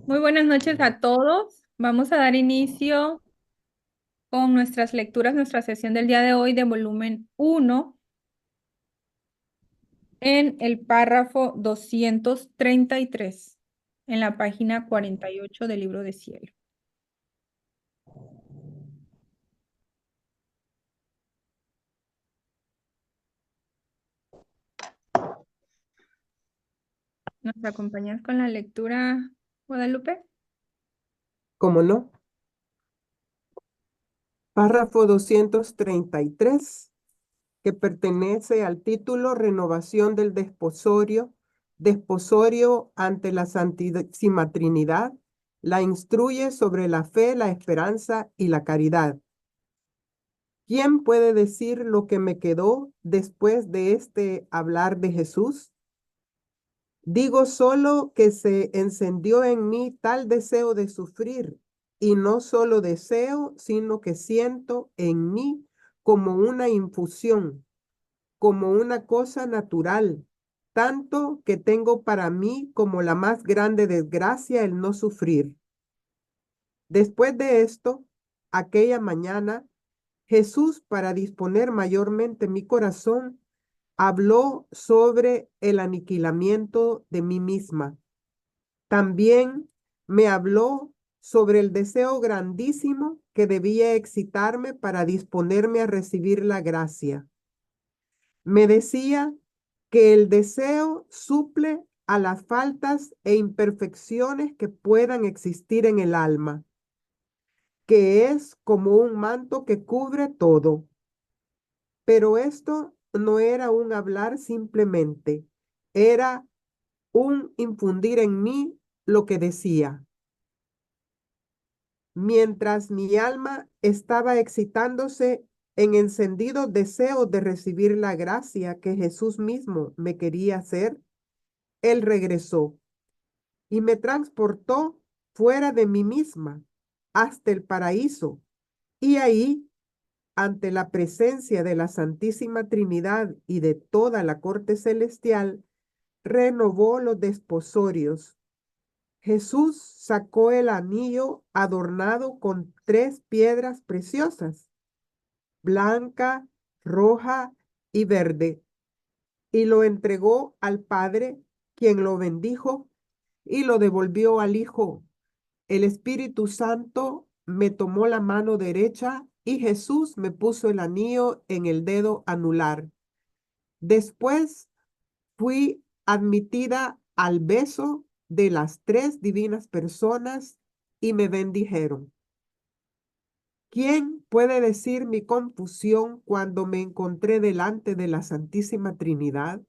Muy buenas noches a todos. Vamos a dar inicio con nuestras lecturas, nuestra sesión del día de hoy de volumen uno en el párrafo 233 en la página 48 del libro de cielo. ¿Nos acompañas con la lectura, Guadalupe? ¿Cómo no? Párrafo 233, que pertenece al título Renovación del Desposorio ante la Santísima Trinidad, la instruye sobre la fe, la esperanza y la caridad. ¿Quién puede decir lo que me quedó después de este hablar de Jesús? Digo solo que se encendió en mí tal deseo de sufrir, y no solo deseo, sino que siento en mí como una infusión, como una cosa natural, tanto que tengo para mí como la más grande desgracia el no sufrir. Después de esto, aquella mañana, Jesús, para disponer mayormente mi corazón, habló sobre el aniquilamiento de mí misma. También me habló sobre el deseo grandísimo que debía excitarme para disponerme a recibir la gracia. Me decía que el deseo suple a las faltas e imperfecciones que puedan existir en el alma, que es como un manto que cubre todo. Pero esto no era un hablar simplemente, era un infundir en mí lo que decía. Mientras mi alma estaba excitándose en encendidos deseos de recibir la gracia que Jesús mismo me quería hacer, Él regresó y me transportó fuera de mí misma hasta el paraíso. Y ahí, ante la presencia de la Santísima Trinidad y de toda la corte celestial, renovó los desposorios. Jesús sacó el anillo adornado con 3 piedras preciosas, blanca, roja y verde, y lo entregó al Padre, quien lo bendijo y lo devolvió al Hijo. El Espíritu Santo me tomó la mano derecha y Jesús me puso el anillo en el dedo anular. Después fui admitida al beso de las 3 divinas personas y me bendijeron. ¿Quién puede decir mi confusión cuando me encontré delante de la Santísima Trinidad?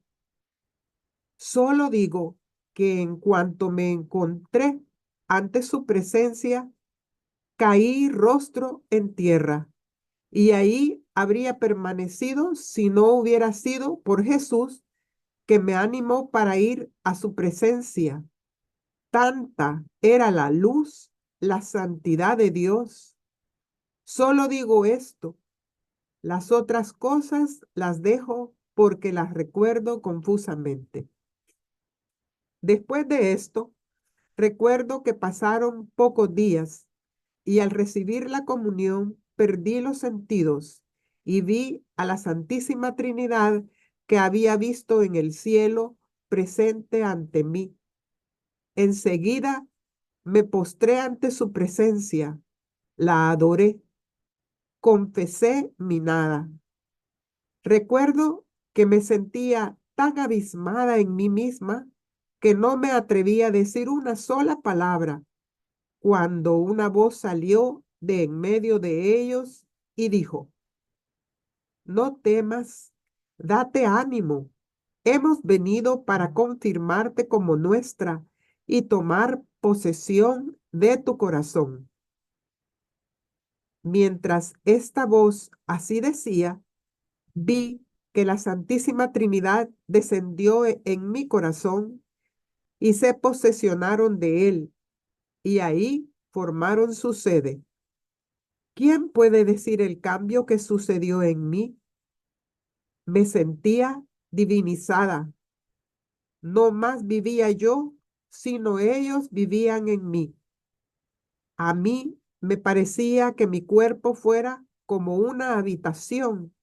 Solo digo que en cuanto me encontré ante su presencia, caí rostro en tierra, y ahí habría permanecido si no hubiera sido por Jesús, que me animó para ir a su presencia. Tanta era la luz, la santidad de Dios. Solo digo esto, las otras cosas las dejo porque las recuerdo confusamente. Después de esto, recuerdo que pasaron pocos días y al recibir la comunión perdí los sentidos y vi a la Santísima Trinidad que había visto en el cielo presente ante mí. Enseguida me postré ante su presencia, la adoré, confesé mi nada. Recuerdo que me sentía tan abismada en mí misma que no me atreví a decir una sola palabra, cuando una voz salió de en medio de ellos y dijo: No temas, date ánimo. Hemos venido para confirmarte como nuestra y tomar posesión de tu corazón. Mientras esta voz así decía, vi que la Santísima Trinidad descendió en mi corazón y se posesionaron de él, y ahí formaron su sede. ¿Quién puede decir el cambio que sucedió en mí? Me sentía divinizada. No más vivía yo, sino ellos vivían en mí. A mí me parecía que mi cuerpo fuera como una habitación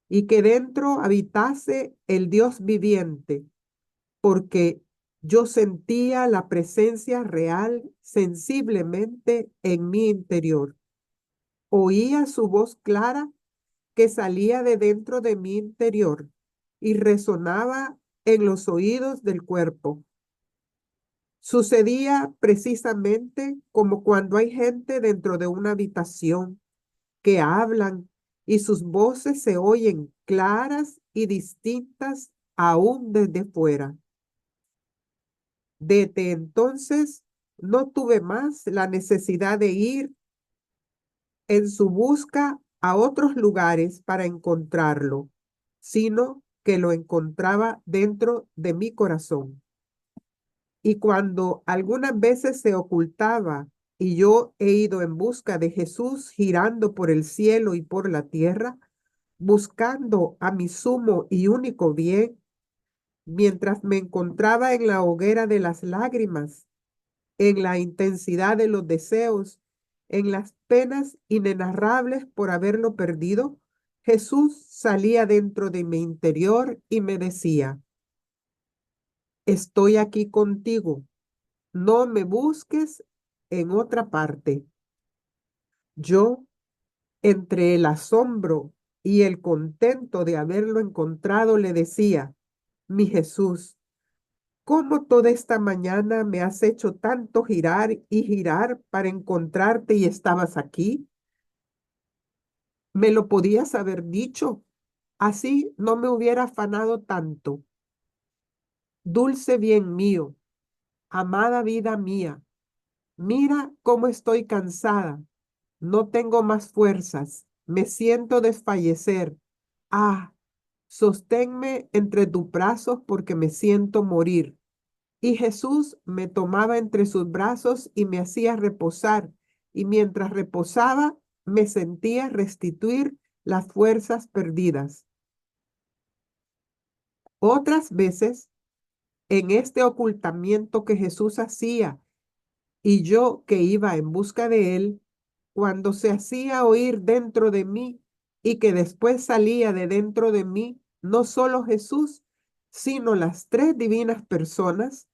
y que dentro habitase el Dios viviente, porque yo sentía la presencia real sensiblemente en mi interior. Oía su voz clara que salía de dentro de mi interior y resonaba en los oídos del cuerpo. Sucedía precisamente como cuando hay gente dentro de una habitación que hablan y sus voces se oyen claras y distintas aún desde fuera. Desde entonces no tuve más la necesidad de ir en su busca a otros lugares para encontrarlo, sino que lo encontraba dentro de mi corazón. Y cuando algunas veces se ocultaba y yo he ido en busca de Jesús girando por el cielo y por la tierra, buscando a mi sumo y único bien, mientras me encontraba en la hoguera de las lágrimas, en la intensidad de los deseos, en las penas inenarrables por haberlo perdido, Jesús salía dentro de mi interior y me decía, estoy aquí contigo, no me busques en otra parte. Yo, entre el asombro y el contento de haberlo encontrado, le decía, mi Jesús, ¿cómo toda esta mañana me has hecho tanto girar y girar para encontrarte y estabas aquí? Me lo podías haber dicho, así no me hubiera afanado tanto. Dulce bien mío, amada vida mía, mira cómo estoy cansada, no tengo más fuerzas, me siento desfallecer. Ah, sosténme entre tus brazos porque me siento morir. Y Jesús me tomaba entre sus brazos y me hacía reposar, y mientras reposaba me sentía restituir las fuerzas perdidas. Otras veces, en este ocultamiento que Jesús hacía y yo que iba en busca de él, cuando se hacía oír dentro de mí y que después salía de dentro de mí, no solo Jesús, sino las tres divinas personas,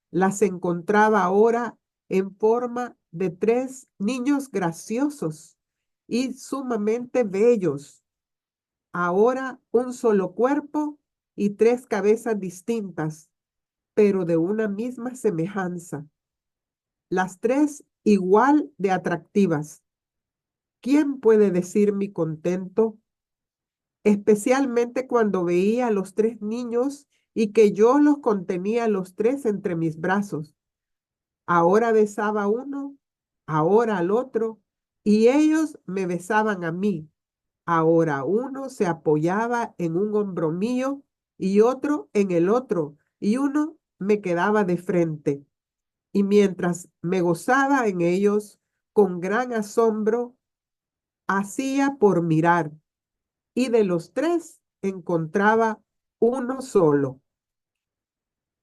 las encontraba ahora en forma de tres niños graciosos y sumamente bellos. Ahora un solo cuerpo y tres cabezas distintas, pero de una misma semejanza. Las tres igual de atractivas. ¿Quién puede decir mi contento? Especialmente cuando veía a los tres niños y que yo los contenía los tres entre mis brazos. Ahora besaba a uno, ahora al otro, y ellos me besaban a mí. Ahora uno se apoyaba en un hombro mío y otro en el otro, y uno me quedaba de frente. Y mientras me gozaba en ellos, con gran asombro, hacía por mirar, y de los tres encontraba uno solo.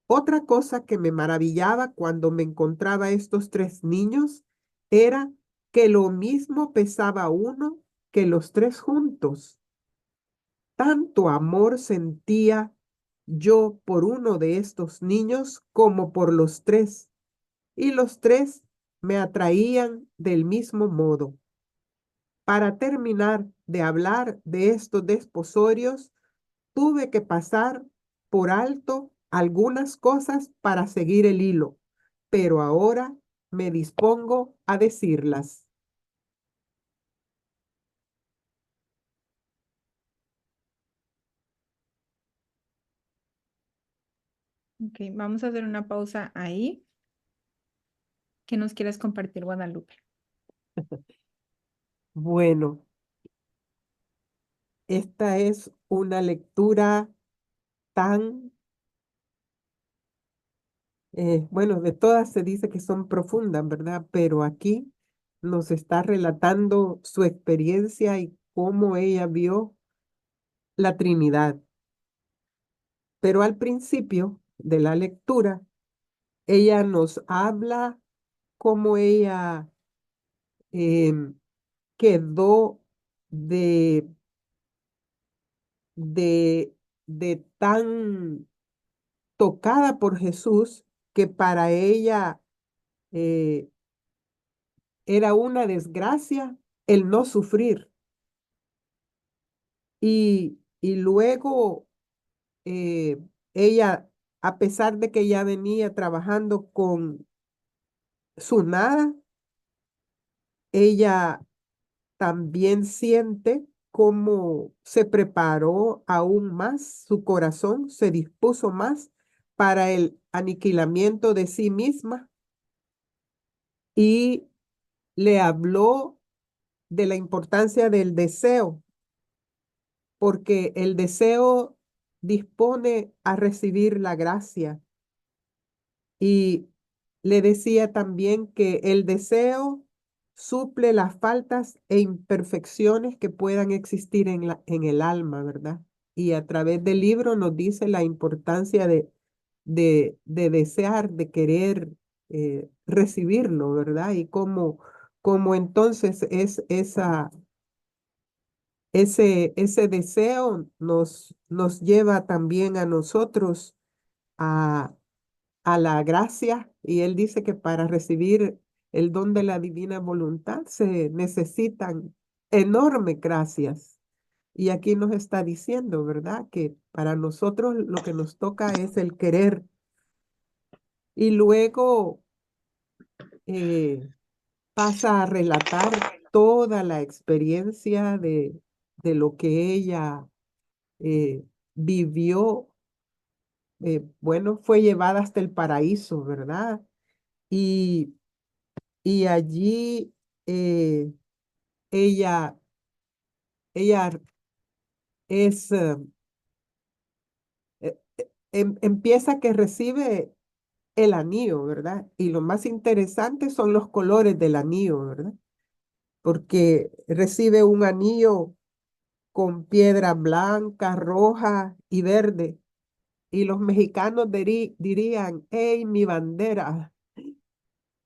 Otra cosa que me maravillaba cuando me encontraba estos tres niños era que lo mismo pesaba uno que los tres juntos. Tanto amor sentía yo por uno de estos niños como por los tres, y los tres me atraían del mismo modo. Para terminar de hablar de estos desposorios, tuve que pasar por alto algunas cosas para seguir el hilo, pero ahora me dispongo a decirlas. Ok, vamos a hacer una pausa ahí. ¿Qué nos quieres compartir, Guadalupe? Bueno, esta es una lectura tan, bueno, de todas se dice que son profundas, ¿verdad? Pero aquí nos está relatando su experiencia y cómo ella vio la Trinidad. Pero al principio de la lectura, ella nos habla cómo ella em, quedó de, de, de tan tocada por Jesús que para ella eh, era una desgracia el no sufrir. Y luego eh, ella, a pesar de que ya venía trabajando con su nada, ella también siente cómo se preparó aún más, su corazón se dispuso más para el aniquilamiento de sí misma y le habló de la importancia del deseo, porque el deseo dispone a recibir la gracia. Y le decía también que el deseo suple las faltas e imperfecciones que puedan existir en el alma, ¿verdad? Y a través del libro nos dice la importancia de desear, de querer recibirlo, ¿verdad? Y cómo entonces ese deseo nos lleva también a nosotros a la gracia, y él dice que para recibir el don de la divina voluntad se necesitan enormes gracias. Y aquí nos está diciendo, ¿verdad? Que para nosotros lo que nos toca es el querer. Y luego eh, pasa a relatar toda la experiencia de lo que ella eh, vivió. Bueno, fue llevada hasta el paraíso, ¿verdad? Y Y allí eh, ella, ella es, empieza que recibe el anillo, ¿verdad? Y lo más interesante son los colores del anillo, ¿verdad? Porque recibe un anillo con piedra blanca, roja y verde. Y los mexicanos dirían, ¡hey, mi bandera!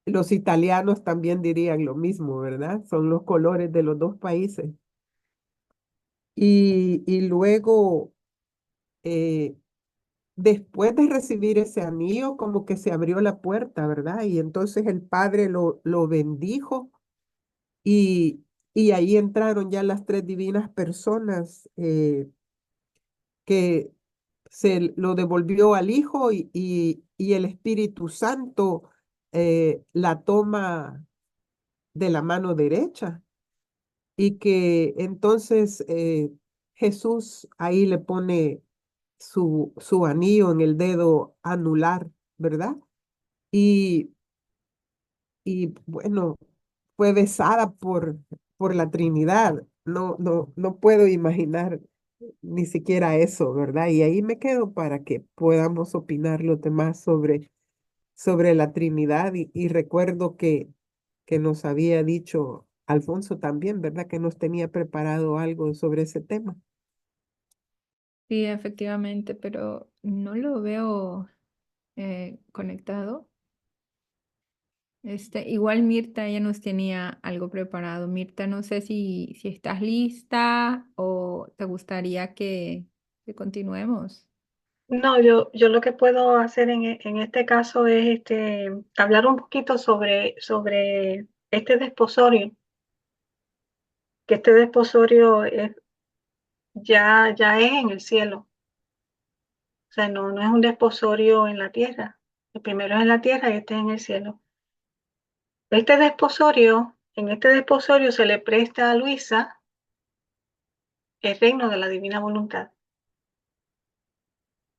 Los italianos también dirían lo mismo, ¿verdad? Son los colores de los dos países. Y luego eh, después de recibir ese anillo, como que se abrió la puerta, ¿verdad? Y entonces el padre lo bendijo y, y ahí entraron ya las tres divinas personas que se lo devolvió al hijo y el Espíritu Santo la toma de la mano derecha y que entonces Jesús ahí le pone su anillo en el dedo anular, ¿verdad? Y, y bueno, fue besada por la Trinidad. No puedo imaginar ni siquiera eso, ¿verdad? Y ahí me quedo para que podamos opinar los demás sobre la Trinidad. Y recuerdo que nos había dicho Alfonso también, ¿verdad? Que nos tenía preparado algo sobre ese tema. Sí, efectivamente, pero no lo veo conectado. Igual Mirta ya nos tenía algo preparado. Mirta, no sé si estás lista o te gustaría que continuemos. No, yo lo que puedo hacer en este caso es hablar un poquito sobre este desposorio, que este desposorio ya es en el cielo, o sea, no es un desposorio en la tierra. El primero es en la tierra y este es en el cielo. En este desposorio se le presta a Luisa el reino de la divina voluntad.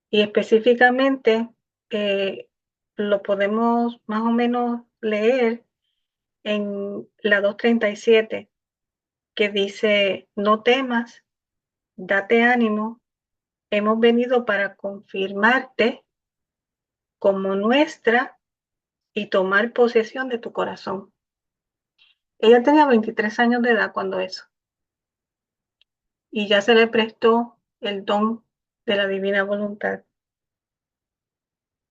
Y específicamente eh, lo podemos más o menos leer en la 237 que dice, no temas, date ánimo, hemos venido para confirmarte como nuestra y tomar posesión de tu corazón. Ella tenía 23 años de edad cuando eso, y ya se le prestó el don de la divina voluntad.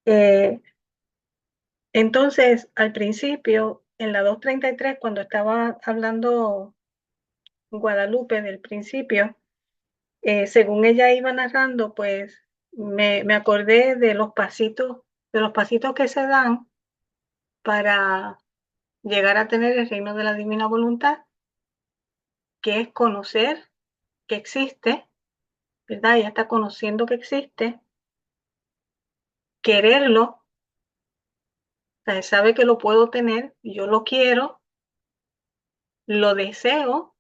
Eh, Entonces, al principio, en la 233, cuando estaba hablando Guadalupe del principio, según ella iba narrando, pues me acordé de los pasitos que se dan para llegar a tener el reino de la divina voluntad, que es conocer que existe, ¿verdad? Ella está conociendo que existe, quererlo, o sea, sabe que lo puedo tener, yo lo quiero, lo deseo.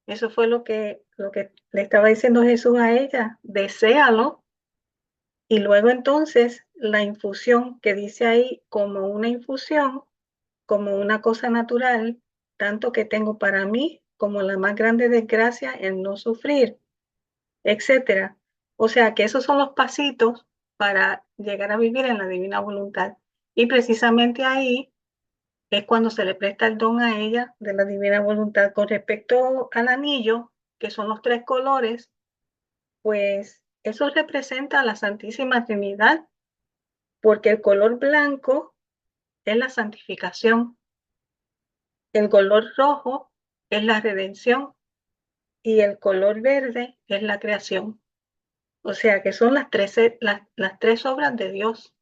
Eso fue lo que le estaba diciendo Jesús a ella, deséalo. Y luego entonces la infusión que dice ahí como una infusión, como una cosa natural, tanto que tengo para mí como la más grande desgracia el no sufrir, etcétera. O sea que esos son los pasitos para llegar a vivir en la divina voluntad. Y precisamente ahí es cuando se le presta el don a ella de la divina voluntad. Con respecto al anillo, que son los tres colores, pues eso representa a la Santísima Trinidad, porque el color blanco es la santificación, el color rojo es la redención y el color verde es la creación. O sea que son las tres obras de Dios,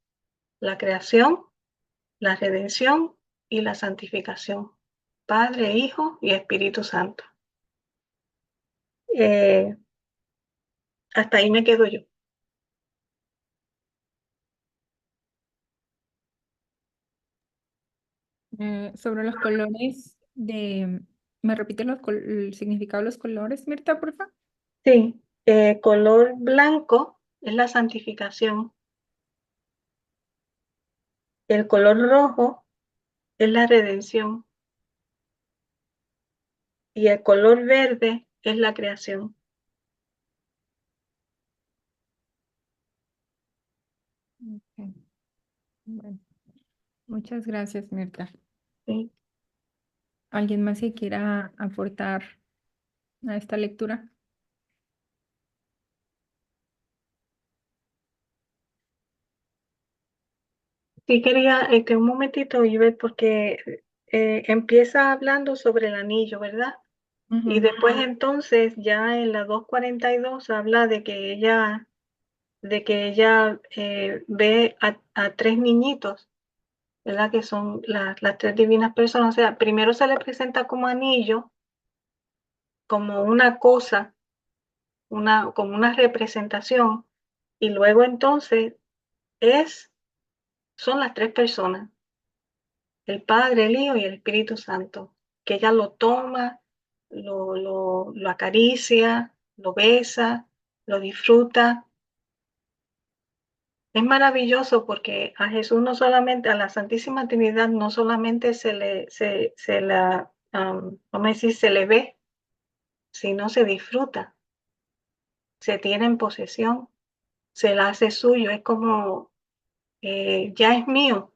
la creación, la redención y la santificación. Padre, Hijo y Espíritu Santo. Eh, Hasta ahí me quedo yo. Sobre los colores ¿me repite el significado de los colores, Mirta, por favor? Sí, color blanco es la santificación, el color rojo es la redención y el color verde es la creación. Ok, bueno, muchas gracias, Mirta. ¿Sí? ¿Alguien más que quiera aportar a esta lectura? Sí quería que un momentito, Iber, porque empieza hablando sobre el anillo, ¿verdad? Y Ujú. después entonces ya en la 242 habla de que ella ve a tres niñitos, ¿verdad? Que son las tres divinas personas. O sea, primero se le presenta como anillo, como una cosa, como una representación, y luego entonces son las tres personas, el Padre, el Hijo y el Espíritu Santo, que ella lo toma, lo acaricia, lo besa, lo disfruta. Es maravilloso porque a Jesús no solamente, a la Santísima Trinidad no solamente vamos a decir, se le ve, sino se disfruta, se tiene en posesión, se la hace suyo, es como, ya es mío,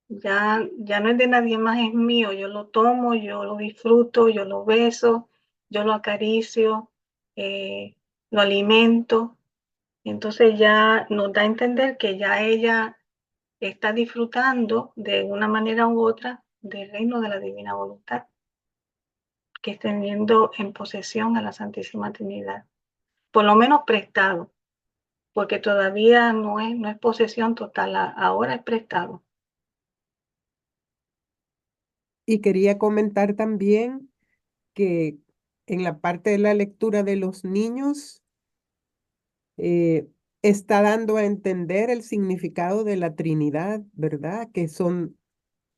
ya no es de nadie más, es mío, yo lo tomo, yo lo disfruto, yo lo beso, yo lo acaricio, eh, lo alimento. Entonces ya nos da a entender que ya ella está disfrutando de una manera u otra del reino de la divina voluntad, que es teniendo en posesión a la Santísima Trinidad, por lo menos prestado, porque todavía no es posesión total, ahora es prestado. Y quería comentar también que en la parte de la lectura de los niños eh, está dando a entender el significado de la Trinidad, ¿verdad? Que son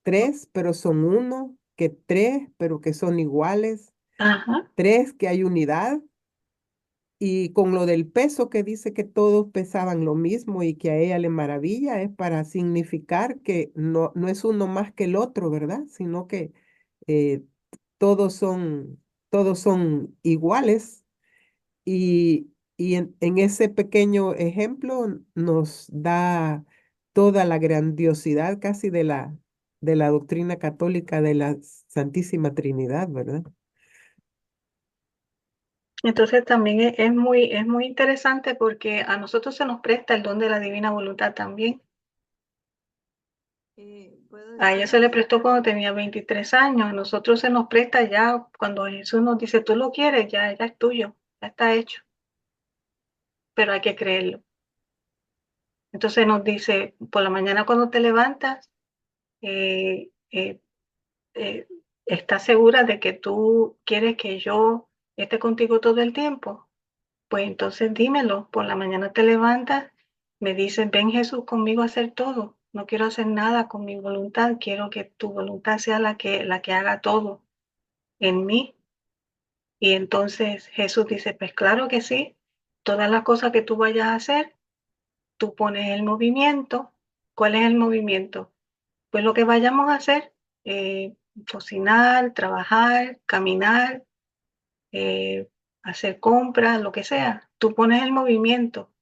tres, pero son uno, que tres, pero que son iguales, Ajá, tres, que hay unidad. Y con lo del peso que dice que todos pesaban lo mismo y que a ella le maravilla, es para significar que no es uno más que el otro, ¿verdad? Sino que eh, todos son, todos son iguales. Y en ese pequeño ejemplo nos da toda la grandiosidad casi de la doctrina católica de la Santísima Trinidad, ¿verdad? entonces también es muy interesante porque a nosotros se nos presta el don de la divina voluntad también. A ella se le prestó cuando tenía 23 años. A nosotros se nos presta ya cuando Jesús nos dice, tú lo quieres, ya es tuyo, ya está hecho. Pero hay que creerlo. Entonces nos dice, por la mañana cuando te levantas, eh, eh, eh, ¿estás segura de que tú quieres que yo esté contigo todo el tiempo? Pues entonces dímelo. Por la mañana te levantas, me dices, ven Jesús conmigo a hacer todo. No quiero hacer nada con mi voluntad, quiero que tu voluntad sea la que haga todo en mí. Y entonces Jesús dice, pues claro que sí, todas las cosas que tú vayas a hacer, tú pones el movimiento. ¿Cuál es el movimiento? Pues lo que vayamos a hacer, cocinar, trabajar, caminar, eh, hacer compras, lo que sea, tú pones el movimiento.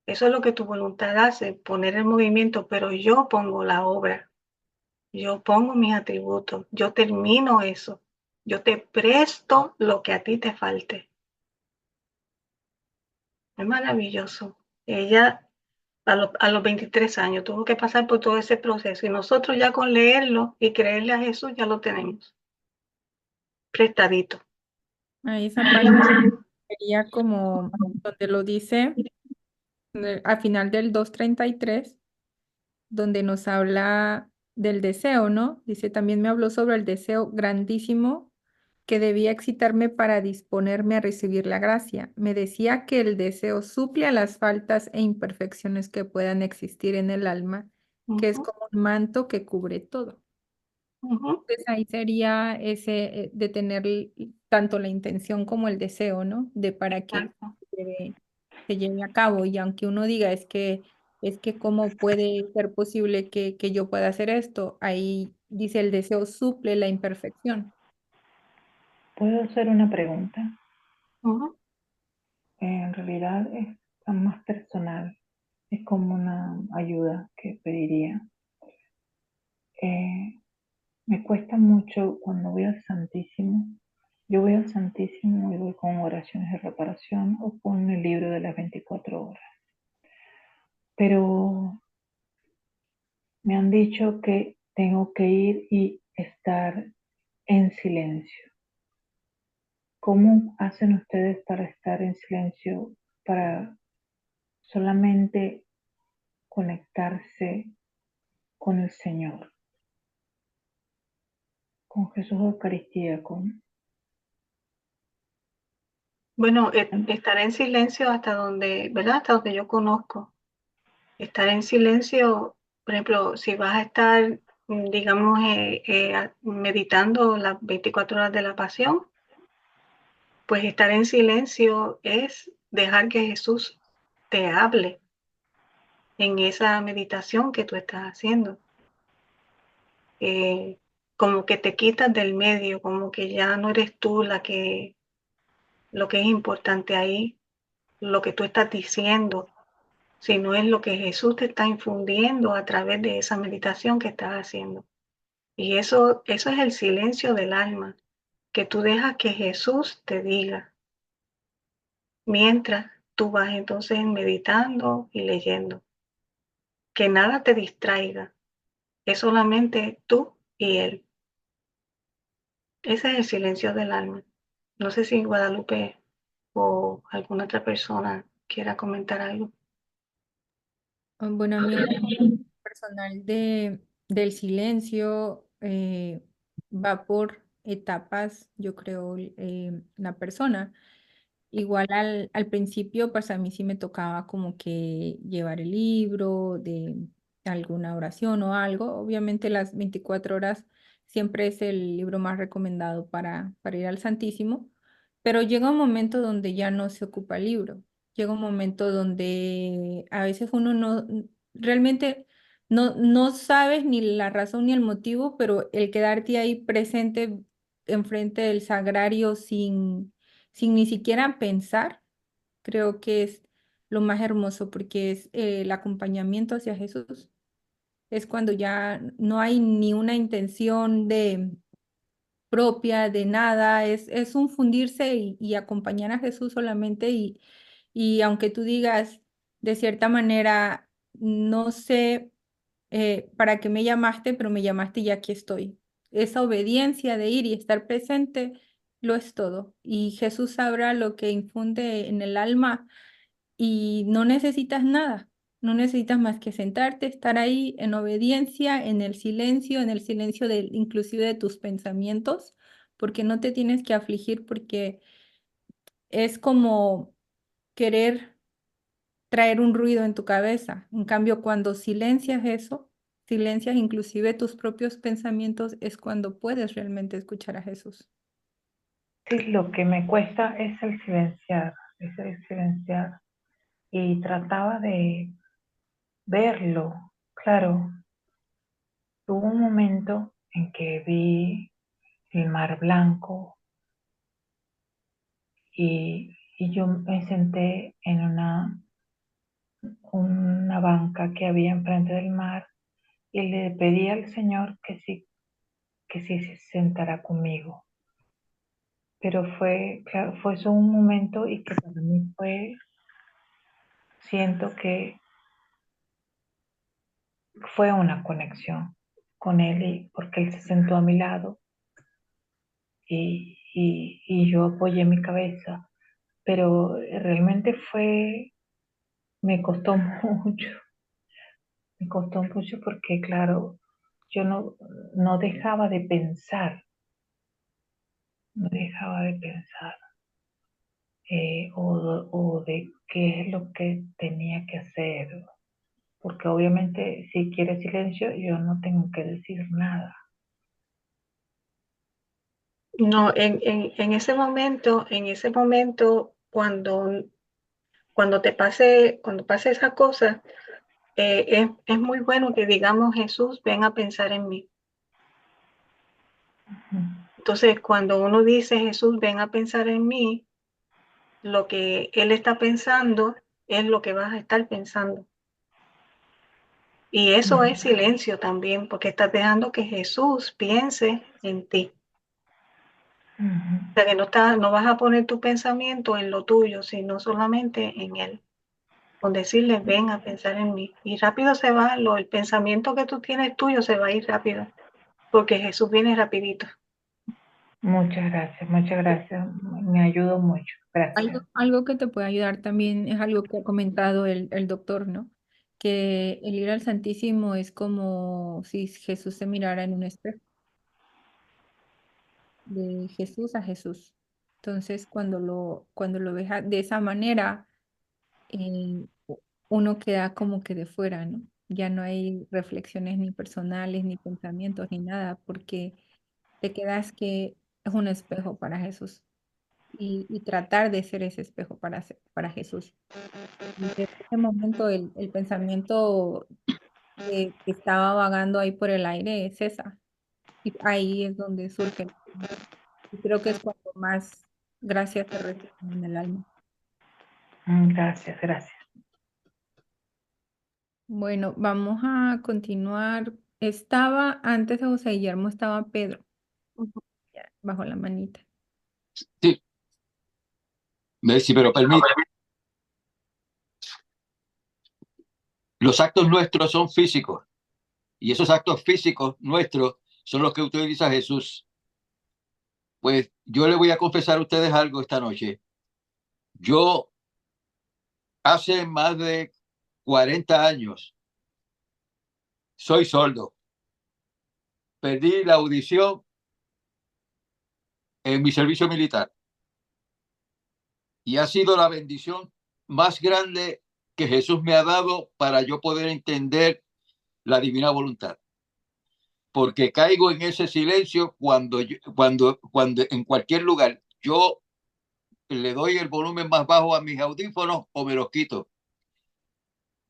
Eso es lo que tu voluntad hace, poner el movimiento, pero yo pongo la obra, yo pongo mis atributos, yo termino eso, yo te presto lo que a ti te falte. Es maravilloso. Ella a los 23 años tuvo que pasar por todo ese proceso y nosotros ya con leerlo y creerle a Jesús ya lo tenemos prestadito. Ahí esa parte sería como donde lo dice al final del 2:33, donde nos habla del deseo, ¿no? Dice, también me habló sobre el deseo grandísimo que debía excitarme para disponerme a recibir la gracia. Me decía que el deseo suple a las faltas e imperfecciones que puedan existir en el alma, que es Ujú, como un manto que cubre todo. ujú, Entonces ahí sería ese de tener tanto la intención como el deseo, ¿no? De para que exacto. se lleve a cabo. Y aunque uno diga, es que cómo puede ser posible que yo pueda hacer esto, ahí dice el deseo suple la imperfección. ¿Puedo hacer una pregunta? Ujú. En realidad es más personal, es como una ayuda que pediría. Eh, Me cuesta mucho cuando voy al Santísimo. Yo voy al Santísimo y voy con oraciones de reparación o con el libro de las 24 horas. Pero me han dicho que tengo que ir y estar en silencio. ¿Cómo hacen ustedes para estar en silencio, para solamente conectarse con el Señor, con Jesús de Eucaristía, con... Bueno, estar en silencio hasta donde, ¿verdad? Hasta donde yo conozco. Estar en silencio, por ejemplo, si vas a estar, digamos, meditando las 24 horas de la pasión, pues estar en silencio es dejar que Jesús te hable en esa meditación que tú estás haciendo. Eh, Como que te quitas del medio, como que ya no eres tú lo que es importante ahí, lo que tú estás diciendo, sino es lo que Jesús te está infundiendo a través de esa meditación que estás haciendo. Y eso es el silencio del alma, que tú dejas que Jesús te diga, mientras tú vas entonces meditando y leyendo. Que nada te distraiga, es solamente tú y Él. Ese es el silencio del alma. No sé si Guadalupe o alguna otra persona quiera comentar algo. Bueno, a mí personal del silencio va por etapas, yo creo, la persona. Igual al principio, pues a mí sí me tocaba como que llevar el libro de alguna oración o algo. Obviamente las 24 horas siempre es el libro más recomendado para ir al Santísimo, pero llega un momento donde ya no se ocupa el libro. Llega un momento donde a veces uno no realmente no sabes ni la razón ni el motivo, pero el quedarte ahí presente enfrente del sagrario sin ni siquiera pensar, creo que es lo más hermoso porque es el acompañamiento hacia Jesús. Es cuando ya no hay ni una intención de propia de nada, es un fundirse y acompañar a Jesús solamente y aunque tú digas de cierta manera, no sé ¿para qué me llamaste? Pero me llamaste y aquí estoy. Esa obediencia de ir y estar presente lo es todo. Y Jesús sabrá lo que infunde en el alma y no necesitas nada. No necesitas más que sentarte, estar ahí en obediencia, en el silencio de, inclusive de tus pensamientos, porque no te tienes que afligir porque es como querer traer un ruido en tu cabeza. En cambio, cuando silencias eso, silencias inclusive tus propios pensamientos, es cuando puedes realmente escuchar a Jesús. Sí, lo que me cuesta es el silenciar. Y trataba de verlo. Claro, hubo un momento en que vi el mar blanco y yo me senté en una banca que había enfrente del mar y le pedí al Señor que sí se sentara conmigo. Pero claro, fue solo un momento y que para mí siento que fue una conexión con Él porque Él se sentó a mi lado y yo apoyé mi cabeza, pero realmente me costó mucho, me costó mucho porque claro, yo no dejaba de pensar, no dejaba de pensar o de qué es lo que tenía que hacer, porque obviamente si quiere silencio yo no tengo que decir nada. No, en ese momento, cuando pase esa cosa, es muy bueno que digamos, Jesús, ven a pensar en mí. Entonces, cuando uno dice, Jesús, ven a pensar en mí, lo que Él está pensando es lo que vas a estar pensando. Y eso es silencio también, porque estás dejando que Jesús piense en ti. O sea, que no vas a poner tu pensamiento en lo tuyo, sino solamente en Él. Con decirle, ven a pensar en mí. Y rápido se va, el pensamiento que tú tienes tuyo se va a ir rápido, porque Jesús viene rapidito. Muchas gracias, me ayudó mucho, gracias. Algo que te puede ayudar también es algo que ha comentado el doctor, ¿no? Que el ir al Santísimo es como si Jesús se mirara en un espejo, de Jesús a Jesús. Entonces, cuando lo ves de esa manera, uno queda como que de fuera, ¿no? Ya no hay reflexiones ni personales, ni pensamientos, ni nada, porque te quedas que es un espejo para Jesús y tratar de ser ese espejo para Jesús. Y desde ese momento el pensamiento que estaba vagando ahí por el aire cesa. Y ahí es donde surge. Y creo que es cuando más gracias se reciben en el alma. Gracias, gracias. Bueno, vamos a continuar. Antes de José Guillermo estaba Pedro, ya, bajo la manita. Sí, Messi, pero permite. Los actos nuestros son físicos y esos actos físicos nuestros son los que utiliza Jesús. Pues yo le voy a confesar a ustedes algo esta noche. Yo hace más de 40 años soy sordo. Perdí la audición en mi servicio militar y ha sido la bendición más grande que Jesús me ha dado para yo poder entender la divina voluntad. Porque caigo en ese silencio cuando en cualquier lugar yo le doy el volumen más bajo a mis audífonos o me los quito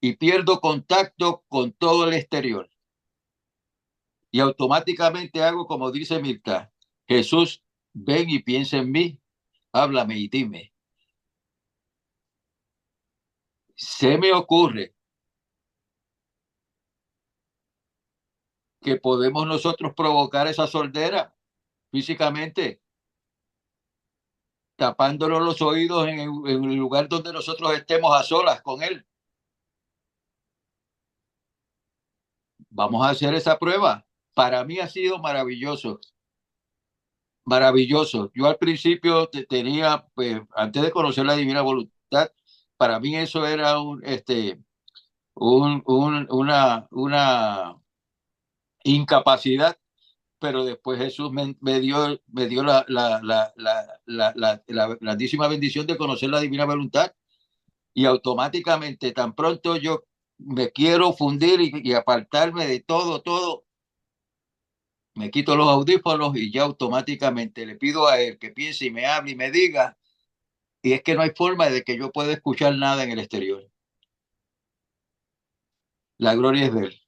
y pierdo contacto con todo el exterior. Y automáticamente hago como dice Mirta, Jesús, ven y piensa en mí, háblame y dime. Se me ocurre que podemos nosotros provocar esa sordera físicamente, tapándonos los oídos en el lugar donde nosotros estemos a solas con él. Vamos a hacer esa prueba. Para mí ha sido maravilloso. Maravilloso. Yo al principio tenía, pues, antes de conocer la divina voluntad, para mí eso era una incapacidad, pero después Jesús me dio la grandísima bendición de conocer la divina voluntad, y automáticamente, tan pronto yo me quiero fundir y apartarme de todo, me quito los audífonos y ya automáticamente le pido a él que piense y me hable y me diga, y es que no hay forma de que yo pueda escuchar nada en el exterior. La gloria es de él.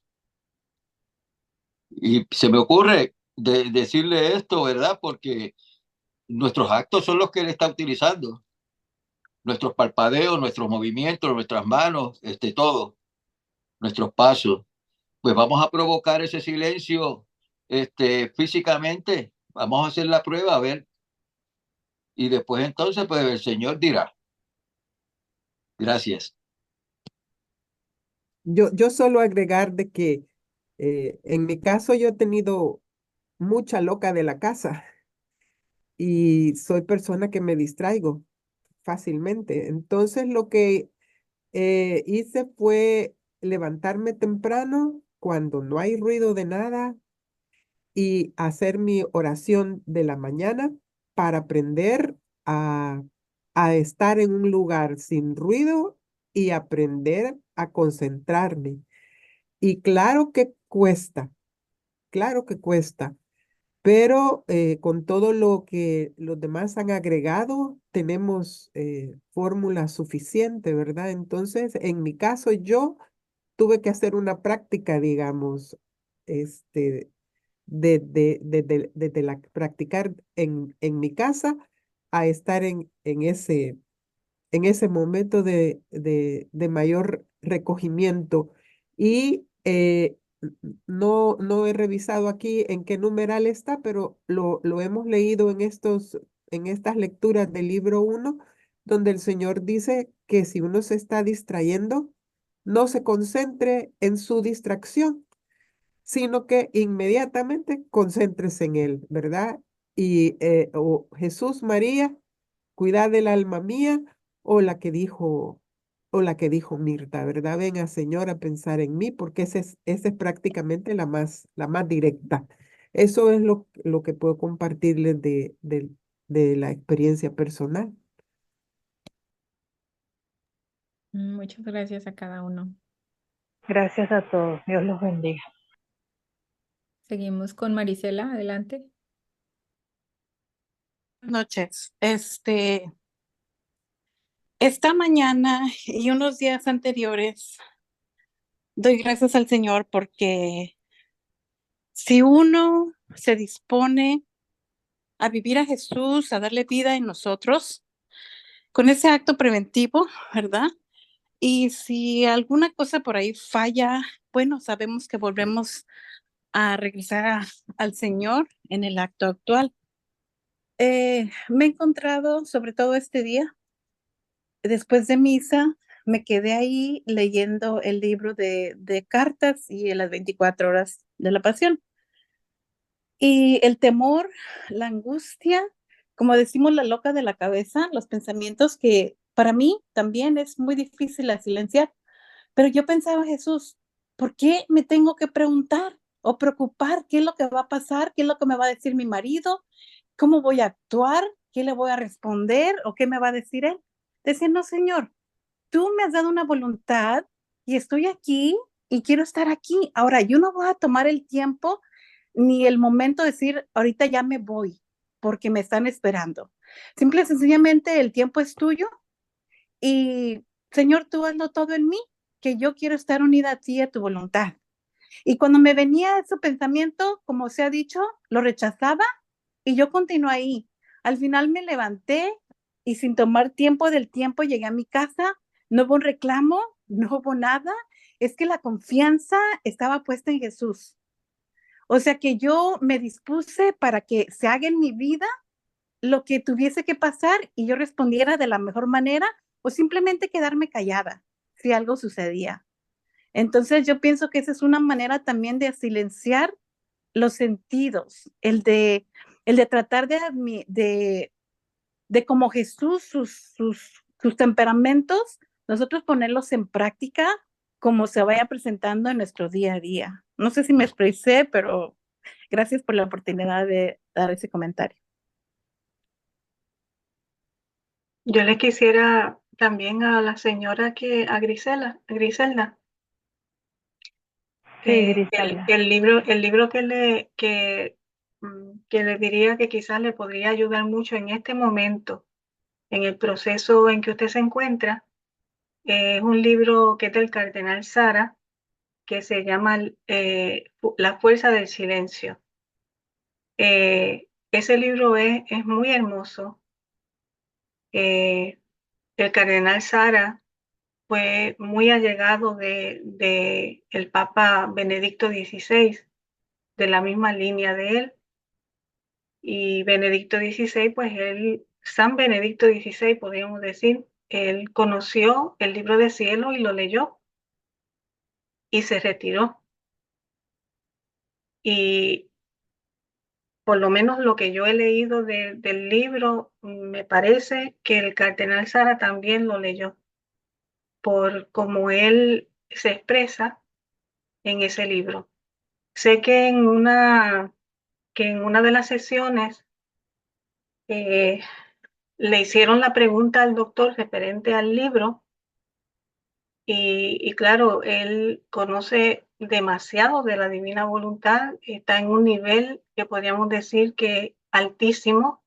Y se me ocurre decirle esto, ¿verdad? Porque nuestros actos son los que él está utilizando. Nuestros parpadeos, nuestros movimientos, nuestras manos, todo, nuestros pasos. Pues vamos a provocar ese silencio físicamente. Vamos a hacer la prueba, a ver. Y después entonces, pues el Señor dirá. Gracias. Yo solo agregar de que en mi caso yo he tenido mucha loca de la casa y soy persona que me distraigo fácilmente. Entonces lo que hice fue levantarme temprano cuando no hay ruido de nada y hacer mi oración de la mañana para aprender a, a estar en un lugar sin ruido y aprender a concentrarme. Y claro que cuesta, pero con todo lo que los demás han agregado, tenemos fórmula suficiente, ¿verdad? Entonces, en mi caso, yo tuve que hacer una práctica, digamos, este, de la practicar en mi casa a estar en ese momento de mayor recogimiento. Y no he revisado aquí en qué numeral está, pero lo hemos leído en estas lecturas del libro 1, donde el Señor dice que si uno se está distrayendo, no se concentre en su distracción, sino que inmediatamente concéntrese en Él, ¿verdad? Y Jesús, María, cuidad del alma mía, o o la que dijo Mirta, ¿verdad? Venga, Señor, a pensar en mí, porque esa es prácticamente la más directa. Eso es lo que puedo compartirles de la experiencia personal. Muchas gracias a cada uno. Gracias a todos. Dios los bendiga. Seguimos con Marisela, adelante. Buenas noches. Esta mañana y unos días anteriores doy gracias al Señor porque si uno se dispone a vivir a Jesús, a darle vida en nosotros, con ese acto preventivo, ¿verdad? Y si alguna cosa por ahí falla, bueno, sabemos que volvemos a regresar al Señor en el acto actual. Me he encontrado, sobre todo este día, después de misa, me quedé ahí leyendo el libro de cartas y las 24 horas de la pasión. Y el temor, la angustia, como decimos, la loca de la cabeza, los pensamientos que para mí también es muy difícil a silenciar. Pero yo pensaba, Jesús, ¿por qué me tengo que preguntar o preocupar qué es lo que va a pasar? ¿Qué es lo que me va a decir mi marido? ¿Cómo voy a actuar? ¿Qué le voy a responder? ¿O qué me va a decir él? Decía, no, Señor, tú me has dado una voluntad y estoy aquí y quiero estar aquí. Ahora, yo no voy a tomar el tiempo ni el momento de decir, ahorita ya me voy porque me están esperando. Simple y sencillamente el tiempo es tuyo y, Señor, tú hazlo todo en mí, que yo quiero estar unida a ti, a tu voluntad. Y cuando me venía ese pensamiento, como se ha dicho, lo rechazaba y yo continué ahí. Al final me levanté y sin tomar tiempo del tiempo llegué a mi casa. No hubo un reclamo, no hubo nada. Es que la confianza estaba puesta en Jesús. O sea que yo me dispuse para que se haga en mi vida lo que tuviese que pasar y yo respondiera de la mejor manera o simplemente quedarme callada si algo sucedía. Entonces yo pienso que esa es una manera también de silenciar los sentidos, el de tratar de como Jesús, sus temperamentos, nosotros ponerlos en práctica como se vaya presentando en nuestro día a día. No sé si me expresé, pero gracias por la oportunidad de dar ese comentario. Yo le quisiera también a la señora a Griselda, Sí, Griselda. el libro que le diría que quizás le podría ayudar mucho en este momento, en el proceso en que usted se encuentra, es un libro que es del Cardenal Sara, que se llama La fuerza del silencio. Ese libro es muy hermoso. El Cardenal Sara fue muy allegado de el Papa Benedicto XVI, de la misma línea de él. Y Benedicto XVI, pues San Benedicto XVI, podríamos decir, él conoció el libro de cielo y lo leyó y se retiró. Y por lo menos lo que yo he leído del libro, me parece que el Cardenal Sara también lo leyó, por cómo él se expresa en ese libro. Sé que en una de las sesiones eh, le hicieron la pregunta al doctor referente al libro y claro, él conoce demasiado de la divina voluntad, está en un nivel que podríamos decir que altísimo.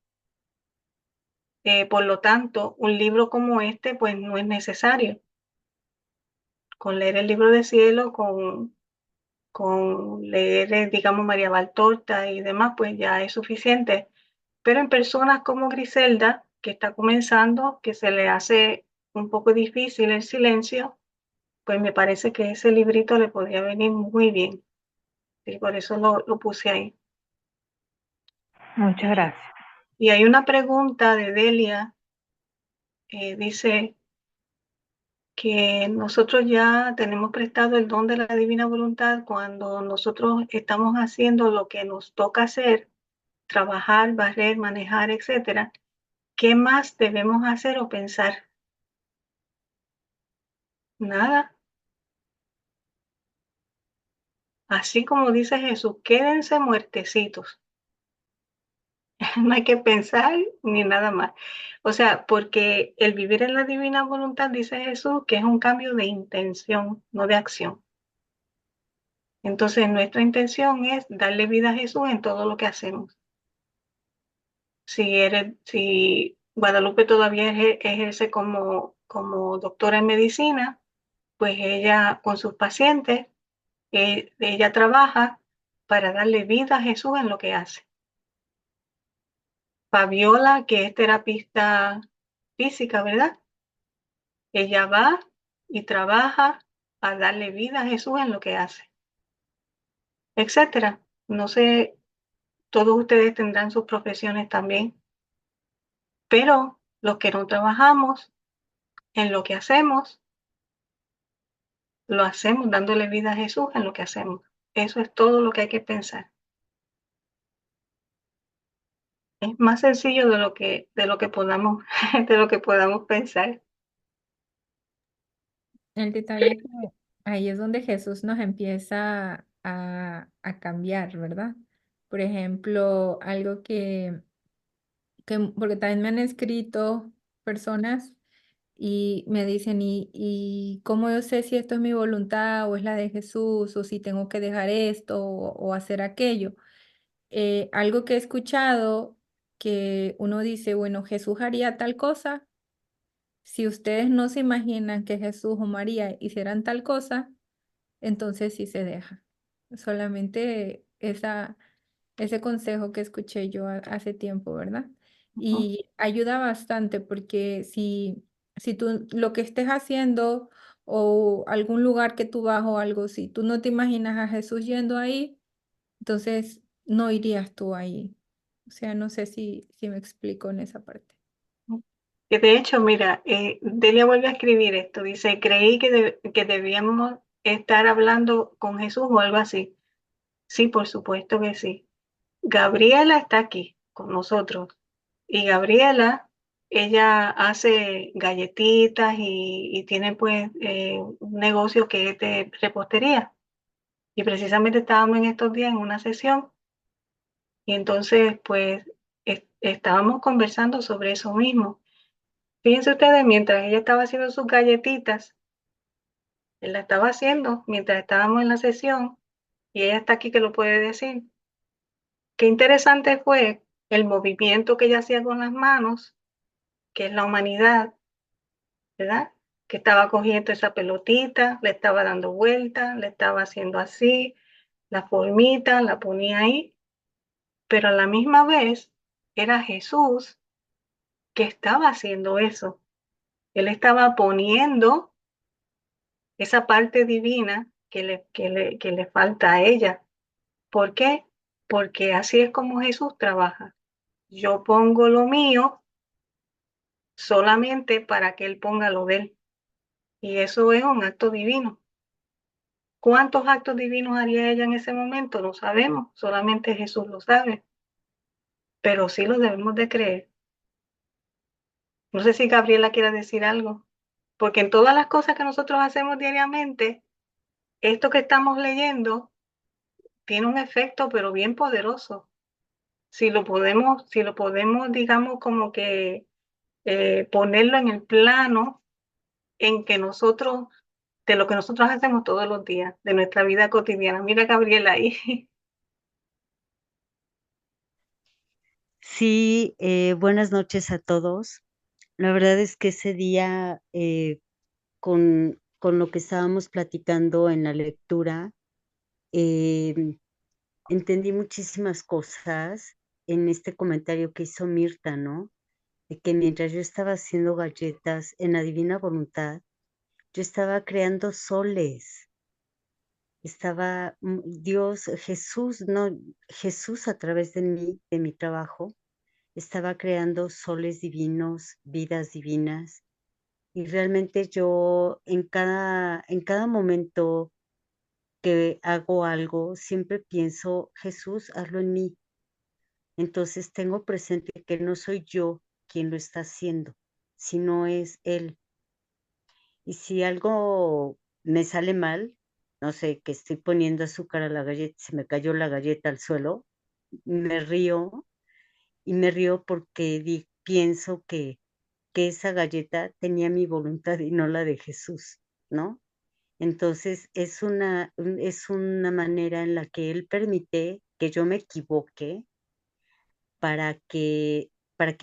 Por lo tanto, un libro como este pues no es necesario. Con leer el libro de cielo, con leer, digamos, María Valtorta y demás, pues ya es suficiente. Pero en personas como Griselda, que está comenzando, que se le hace un poco difícil el silencio, pues me parece que ese librito le podría venir muy bien. Y por eso lo puse ahí. Muchas gracias. Y hay una pregunta de Delia, dice que nosotros ya tenemos prestado el don de la divina voluntad cuando nosotros estamos haciendo lo que nos toca hacer, trabajar, barrer, manejar, etcétera. ¿Qué más debemos hacer o pensar? Nada. Así como dice Jesús, quédense muertecitos. No hay que pensar ni nada más. O sea, porque el vivir en la divina voluntad, dice Jesús, que es un cambio de intención, no de acción. Entonces, nuestra intención es darle vida a Jesús en todo lo que hacemos. Si Guadalupe todavía ejerce como doctora en medicina, pues ella con sus pacientes, ella trabaja para darle vida a Jesús en lo que hace. Fabiola, que es terapista física, ¿verdad? Ella va y trabaja a darle vida a Jesús en lo que hace, etcétera. No sé, todos ustedes tendrán sus profesiones también, pero los que no trabajamos en lo que hacemos, lo hacemos dándole vida a Jesús en lo que hacemos. Eso es todo lo que hay que pensar. Es más sencillo de lo que podamos, de lo que podamos pensar. El detalle que ahí es donde Jesús nos empieza a cambiar, ¿verdad? Por ejemplo, algo porque también me han escrito personas y me dicen, ¿y cómo yo sé si esto es mi voluntad o es la de Jesús o si tengo que dejar esto o hacer aquello? Algo que he escuchado que uno dice, bueno, Jesús haría tal cosa. Si ustedes no se imaginan que Jesús o María hicieran tal cosa, entonces sí se deja. Solamente ese consejo que escuché yo hace tiempo, ¿verdad? Y ayuda bastante porque si tú lo que estés haciendo o algún lugar que tú vas o algo, si tú no te imaginas a Jesús yendo ahí, entonces no irías tú ahí. O sea, no sé si me explico en esa parte. Que de hecho, mira, Delia vuelve a escribir esto. Dice, creí que debíamos estar hablando con Jesús o algo así? Sí, por supuesto que sí. Gabriela está aquí con nosotros y Gabriela, ella hace galletitas y tiene pues un negocio que es de repostería. Y precisamente estábamos en estos días en una sesión y entonces pues estábamos conversando sobre eso mismo. Fíjense ustedes, mientras ella estaba haciendo sus galletitas, él la estaba haciendo mientras estábamos en la sesión y ella está aquí que lo puede decir. Qué interesante fue el movimiento que ella hacía con las manos, que es la humanidad, ¿verdad? Que estaba cogiendo esa pelotita, le estaba dando vueltas, le estaba haciendo así, la formita, la ponía ahí, pero a la misma vez era Jesús que estaba haciendo eso. Él estaba poniendo esa parte divina que le falta a ella. ¿Por qué? Porque así es como Jesús trabaja. Yo pongo lo mío solamente para que Él ponga lo de Él. Y eso es un acto divino. ¿Cuántos actos divinos haría ella en ese momento? No sabemos, solamente Jesús lo sabe, pero sí lo debemos de creer. No sé si Gabriela quiere decir algo, porque en todas las cosas que nosotros hacemos diariamente, esto que estamos leyendo tiene un efecto, pero bien poderoso. Si lo podemos, digamos, como que ponerlo en el plano en que nosotros, de lo que nosotros hacemos todos los días, de nuestra vida cotidiana. Mira, Gabriela ahí. Sí, buenas noches a todos. La verdad es que ese día, con lo que estábamos platicando en la lectura, entendí muchísimas cosas en este comentario que hizo Mirta, ¿no? De que mientras yo estaba haciendo galletas en la divina voluntad, yo estaba creando soles. Estaba Dios, Jesús, no, Jesús a través de mí, de mi trabajo, estaba creando soles divinos, vidas divinas. Y realmente yo en cada momento que hago algo, siempre pienso, Jesús, hazlo en mí. Entonces tengo presente que no soy yo quien lo está haciendo, sino es Él. Y si algo me sale mal, no sé, que estoy poniendo azúcar a la galleta, se me cayó la galleta al suelo, me río y me río porque pienso que esa galleta tenía mi voluntad y no la de Jesús, ¿no? Entonces es una manera en la que Él permite que yo me equivoque para que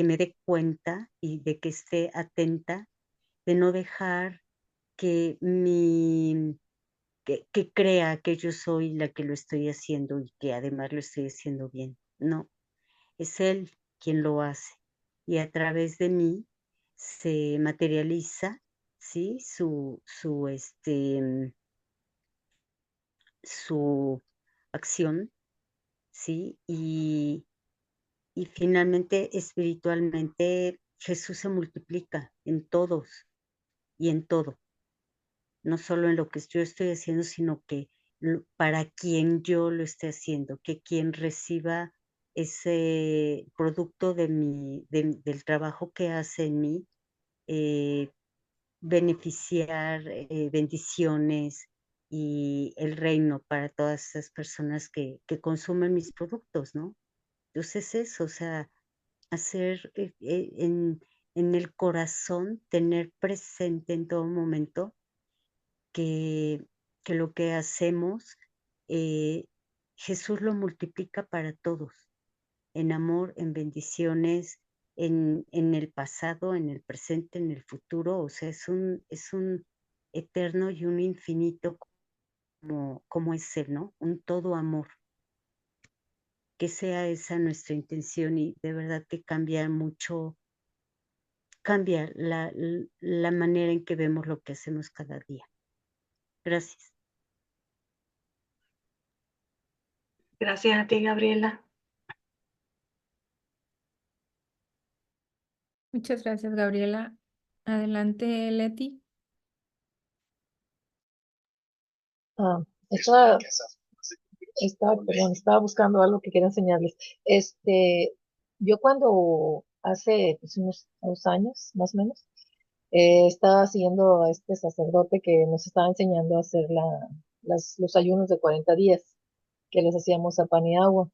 me dé cuenta y de que esté atenta, de no dejar que que crea que yo soy la que lo estoy haciendo y que además lo estoy haciendo bien. No, es Él quien lo hace. Y a través de mí se materializa, ¿sí? Su acción, ¿sí? Y finalmente, espiritualmente, Jesús se multiplica en todos y en todo. No solo en lo que yo estoy haciendo, sino que para quien yo lo esté haciendo, que quien reciba ese producto del trabajo que hace en mí, beneficiar bendiciones y el reino para todas esas personas que consumen mis productos, ¿no? Entonces eso, o sea, hacer en el corazón, tener presente en todo momento que, que lo que hacemos, eh, Jesús lo multiplica para todos, en amor, en bendiciones, en el pasado, en el presente, en el futuro. O sea, es un eterno y un infinito como es Él, ¿no? Un todo amor. Que sea esa nuestra intención y de verdad que cambia mucho, cambia la manera en que vemos lo que hacemos cada día. Gracias. Gracias a ti, Gabriela. Muchas gracias, Gabriela. Adelante, Leti. Ah, estaba, estaba buscando algo que quería enseñarles. Yo cuando hace pues, unos 2 años, más o menos, estaba siguiendo a este sacerdote que nos estaba enseñando a hacer los ayunos de 40 días, que los hacíamos a pan y agua.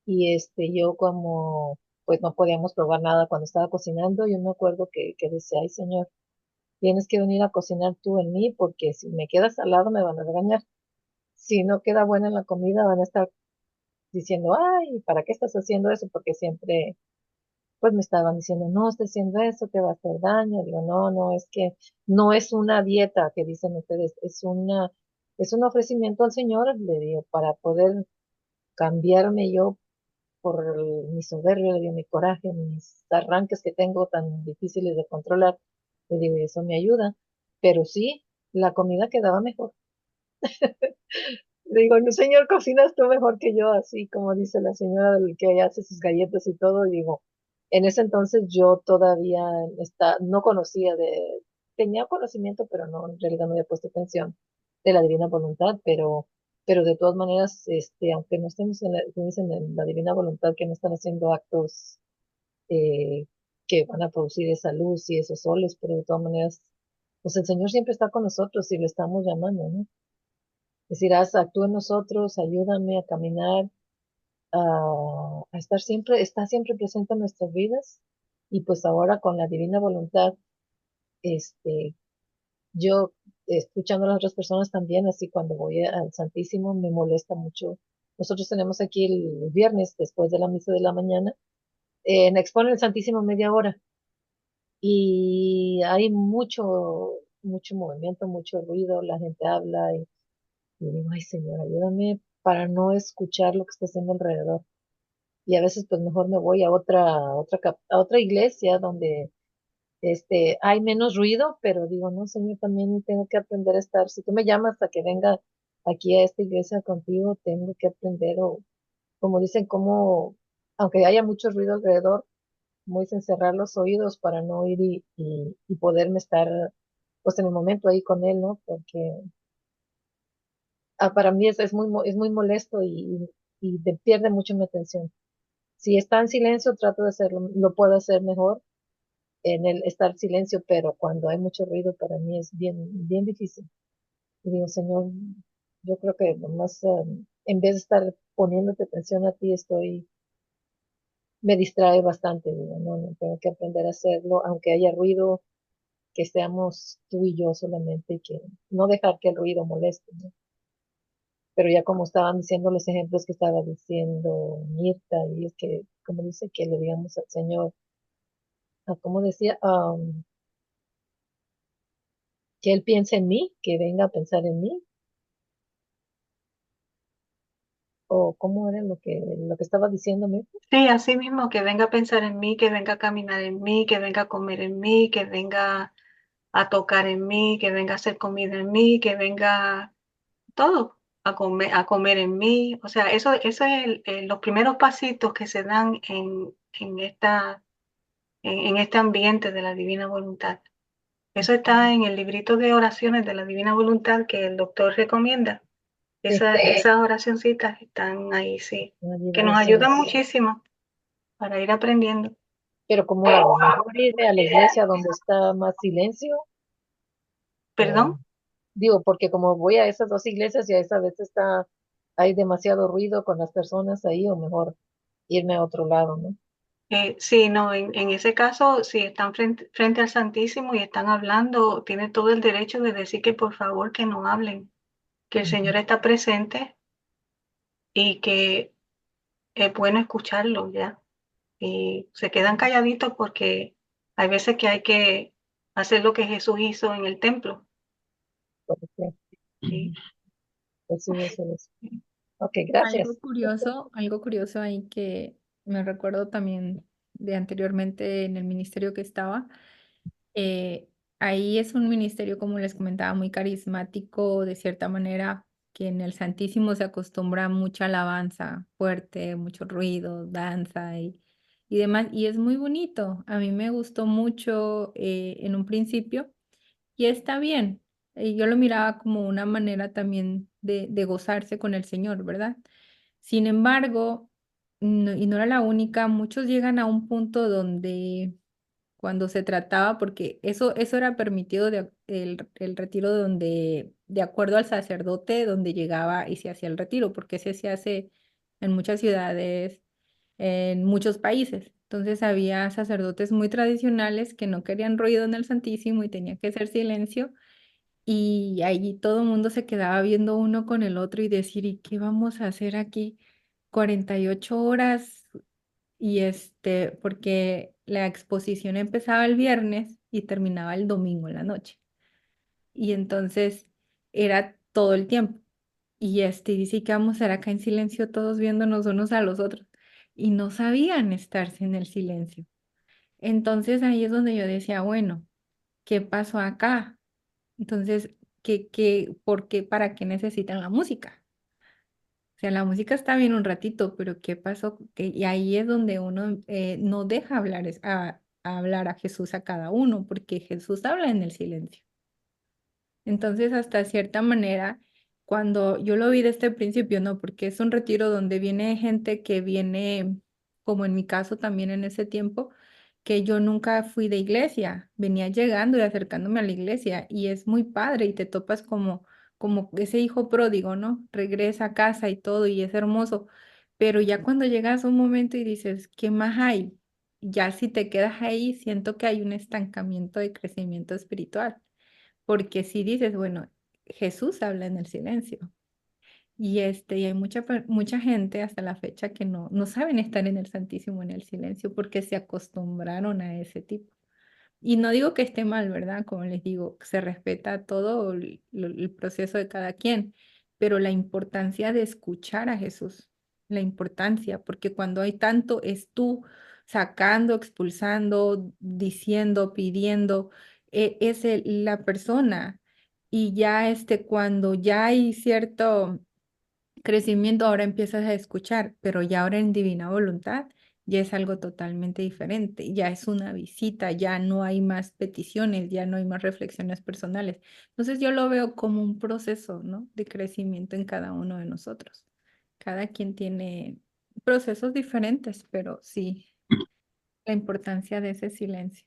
Y yo como pues no podíamos probar nada cuando estaba cocinando, yo me acuerdo que decía, ay Señor, tienes que venir a cocinar tú en mí, porque si me quedas al lado me van a regañar. Si no queda buena la comida, van a estar diciendo, ay, ¿para qué estás haciendo eso? Porque siempre, pues me estaban diciendo, no, estás haciendo eso, te va a hacer daño. Digo, no, no, es que no es una dieta que dicen ustedes, es un ofrecimiento al Señor, le digo, para poder cambiarme yo por mi soberbia, le digo, mi coraje, mis arranques que tengo tan difíciles de controlar. Le digo, eso me ayuda. Pero sí, la comida quedaba mejor. Le digo, no, señor, cocinas tú mejor que yo, así como dice la señora del que hace sus galletas y todo. Y digo, en ese entonces yo todavía no conocía tenía conocimiento, pero no, en realidad no había puesto atención de la divina voluntad, pero de todas maneras, aunque no estemos como dicen, en la divina voluntad, que no están haciendo actos eh, que van a producir esa luz y esos soles, pero de todas maneras, pues el Señor siempre está con nosotros y lo estamos llamando, ¿no? Decir, actúa en nosotros, ayúdame a caminar, a estar siempre, está siempre presente en nuestras vidas. Y pues ahora con la divina voluntad, este, yo escuchando a las otras personas también, así cuando voy al Santísimo me molesta mucho. Nosotros tenemos aquí el viernes, después de la misa de la mañana, exponen el Santísimo media hora y hay mucho movimiento, mucho ruido, la gente habla y digo, ay Señor, ayúdame para no escuchar lo que está haciendo alrededor. Y a veces pues mejor me voy a otra iglesia donde hay menos ruido, pero digo, no, Señor, también tengo que aprender a estar. Si tú me llamas a que venga aquí a esta iglesia contigo, tengo que aprender, o como dicen, como, aunque haya mucho ruido alrededor, como dicen, cerrar los oídos para no oír y poderme estar, pues en el momento ahí con él, ¿no? Porque para mí es muy molesto y pierde mucho mi atención. Si está en silencio, trato de hacerlo, lo puedo hacer mejor en el estar silencio, pero cuando hay mucho ruido para mí es bien difícil. Y digo, Señor, yo creo que nomás en vez de estar poniéndote atención a ti, me distrae bastante. Digo, no, no, tengo que aprender a hacerlo, aunque haya ruido, que seamos tú y yo solamente y que no dejar que el ruido moleste, ¿no? Pero ya como estaban diciendo los ejemplos que estaba diciendo Mirta, y es que, como dice, que le digamos al Señor, como decía, que Él piense en mí, que venga a pensar en mí, o cómo era lo que estaba diciéndome. Sí, así mismo, que venga a pensar en mí, que venga a caminar en mí, que venga a comer en mí, que venga a tocar en mí, que venga a hacer comida en mí, que venga todo a comer en mí. O sea, eso es los primeros pasitos que se dan en este ambiente de la divina voluntad. Eso está en el librito de oraciones de la divina voluntad que el doctor recomienda. Sí, Esas oracioncitas están ahí, sí, una que nos oración. ayudan muchísimo para ir aprendiendo. Pero ¿cómo hago? ¿Mejor irme a la iglesia donde está más silencio? O, ¿Perdón? digo, porque como voy a esas dos iglesias y a esa vez hay demasiado ruido con las personas ahí, o mejor irme a otro lado, ¿no? Sí, no, en ese caso, si están frente al Santísimo y están hablando, tiene todo el derecho de decir que por favor que no hablen, que el Señor está presente y que es bueno escucharlo, ¿ya? Y se quedan calladitos porque hay veces que hay que hacer lo que Jesús hizo en el templo. Porque, ¿Sí? pues sí, voy a hacer eso. Ok, gracias. Algo curioso ahí que me recuerdo también de anteriormente en el ministerio que estaba. Ahí es un ministerio, como les comentaba, muy carismático, de cierta manera, que en el Santísimo se acostumbra mucha alabanza fuerte, mucho ruido, danza y demás, y es muy bonito. A mí me gustó mucho en un principio y está bien. Y yo lo miraba como una manera también de gozarse con el Señor, ¿verdad? Sin embargo, y no era la única, muchos llegan a un punto donde cuando se trataba, porque eso era permitido el retiro donde, de acuerdo al sacerdote, donde llegaba y se hacía el retiro, porque ese se hace en muchas ciudades, en muchos países. Entonces había sacerdotes muy tradicionales que no querían ruido en el Santísimo y tenía que ser silencio. Y allí todo el mundo se quedaba viendo uno con el otro y decir, ¿y qué vamos a hacer aquí? 48 horas y porque la exposición empezaba el viernes y terminaba el domingo en la noche. Y entonces era todo el tiempo. Y dice que vamos a estar acá en silencio todos viéndonos unos a los otros. Y no sabían estarse en el silencio. Entonces ahí es donde yo decía, bueno, ¿qué pasó acá? Entonces, por qué, para qué necesitan la música? O sea, la música está bien un ratito, pero ¿qué pasó? Y ahí es donde uno no deja hablar a hablar a Jesús a cada uno, porque Jesús habla en el silencio. Entonces, hasta cierta manera, cuando yo lo vi de este principio, no, porque es un retiro donde viene gente que viene, como en mi caso también en ese tiempo, que yo nunca fui de iglesia, venía llegando y acercándome a la iglesia y es muy padre y te topas como ese hijo pródigo, ¿no? Regresa a casa y todo y es hermoso, pero ya cuando llegas a un momento y dices, ¿qué más hay? Ya si te quedas ahí, siento que hay un estancamiento de crecimiento espiritual. Porque si dices, bueno, Jesús habla en el silencio. Y hay mucha gente hasta la fecha que no saben estar en el Santísimo en el silencio porque se acostumbraron a ese tipo. Y no digo que esté mal, ¿verdad? Como les digo, se respeta todo el proceso de cada quien, pero la importancia de escuchar a Jesús, la importancia, porque cuando hay tanto es tú sacando, expulsando, diciendo, pidiendo, es la persona. Y ya cuando ya hay cierto crecimiento, ahora empiezas a escuchar, pero ya ahora en divina voluntad ya es algo totalmente diferente, ya es una visita, ya no hay más peticiones, ya no hay más reflexiones personales. Entonces yo lo veo como un proceso, ¿no? De crecimiento en cada uno de nosotros. Cada quien tiene procesos diferentes, pero sí, la importancia de ese silencio.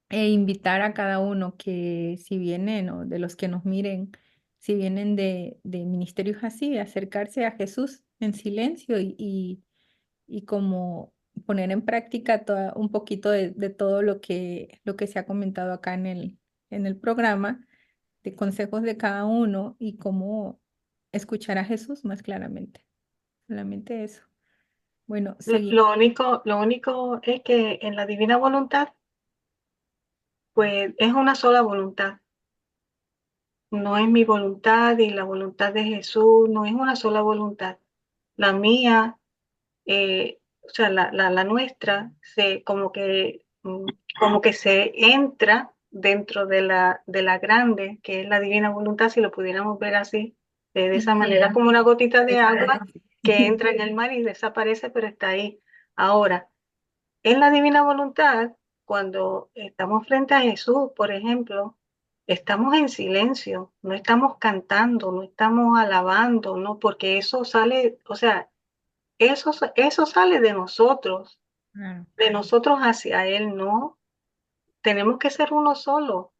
E invitar a cada uno que si vienen o de los que nos miren, si vienen de ministerios así, acercarse a Jesús en silencio y como poner en práctica un poquito de todo lo que se ha comentado acá en el programa, de consejos de cada uno y cómo escuchar a Jesús más claramente. Solamente eso. Bueno, seguimos. Lo único es que en la divina voluntad, pues es una sola voluntad. No es mi voluntad y la voluntad de Jesús, no es una sola voluntad. La mía, o sea, la nuestra, como que se entra dentro de la grande, que es la divina voluntad, si lo pudiéramos ver así, de esa manera, como una gotita de agua que entra en el mar y desaparece, pero está ahí. Ahora, en la divina voluntad, cuando estamos frente a Jesús, por ejemplo, estamos en silencio, no estamos cantando, no estamos alabando, no, porque eso sale, o sea, eso sale Claro. de nosotros hacia Él, no. Tenemos que ser uno solo